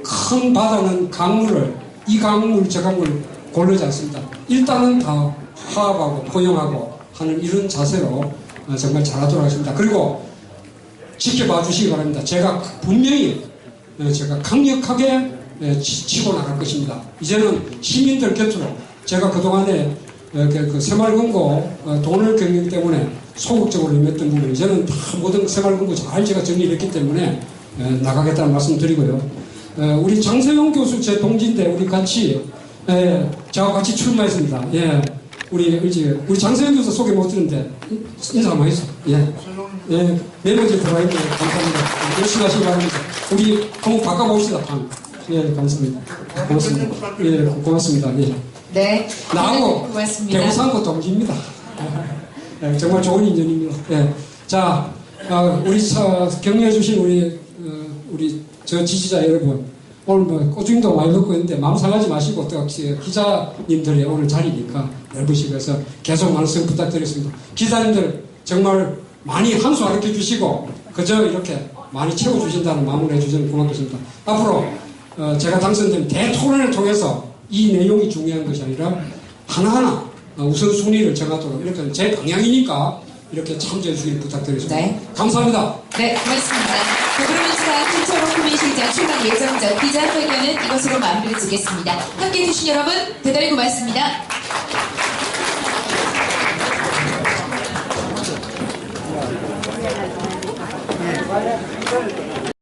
D: 큰 바다는 강물을 이 강물 저 강물 고르지 않습니다. 일단은 다 화합하고 포용하고 하는 이런 자세로 정말 잘하도록 하겠습니다. 그리고 지켜봐 주시기 바랍니다. 제가 분명히 제가 강력하게 치고 나갈 것입니다. 이제는 시민들 곁으로 제가 그동안에 그 새마을금고 돈을 경영 때문에 소극적으로 임했던 부분 이제는 다 모든 새마을금고 잘 제가 정리를 했기 때문에 나가겠다는 말씀 드리고요. 우리 장세용 교수 제 동지인데 우리 같이 저와 같이 출마했습니다. 예, 우리 장세용 교수 소개 못 드렸는데 인사 한번 해주세요. 예, 매번째 들어와 있는데 감사합니다. 열심히 하시기 바랍니다. 우리 한번 바꿔봅시다. 예, 감사합니다. 고맙습니다. 예, 고맙습니다. 예.
C: 네.
D: 나하고
C: 고맙습니다.
D: 대구상고 동지입니다. 예, 정말 좋은 인연입니다. 예. 자, 우리 격려해주신 우리 저 지지자 여러분, 오늘 뭐 꼬중도 많이 먹고 있는데 마음 상하지 마시고 또 기자님들의 오늘 자리니까 넓으시고 해서 계속 말씀 부탁드리겠습니다. 기자님들 정말 많이 한 수 가르쳐 주시고 그저 이렇게 많이 채워주신다는 마음을 해주시면 고맙겠습니다. 앞으로 제가 당선되면 대토론을 통해서 이 내용이 중요한 것이 아니라 하나하나 우선순위를 정하도록 이렇게 제 방향이니까 이렇게 참조해 주길 부탁드리겠습니다.
C: 네.
D: 감사합니다.
C: 네, 고맙습니다. 더불어민주당 김철호 구민실장 출마 예정자 기자회견은 이것으로 마무리 짓겠습니다. 함께해 주신 여러분 대단히 고맙습니다.
E: 네.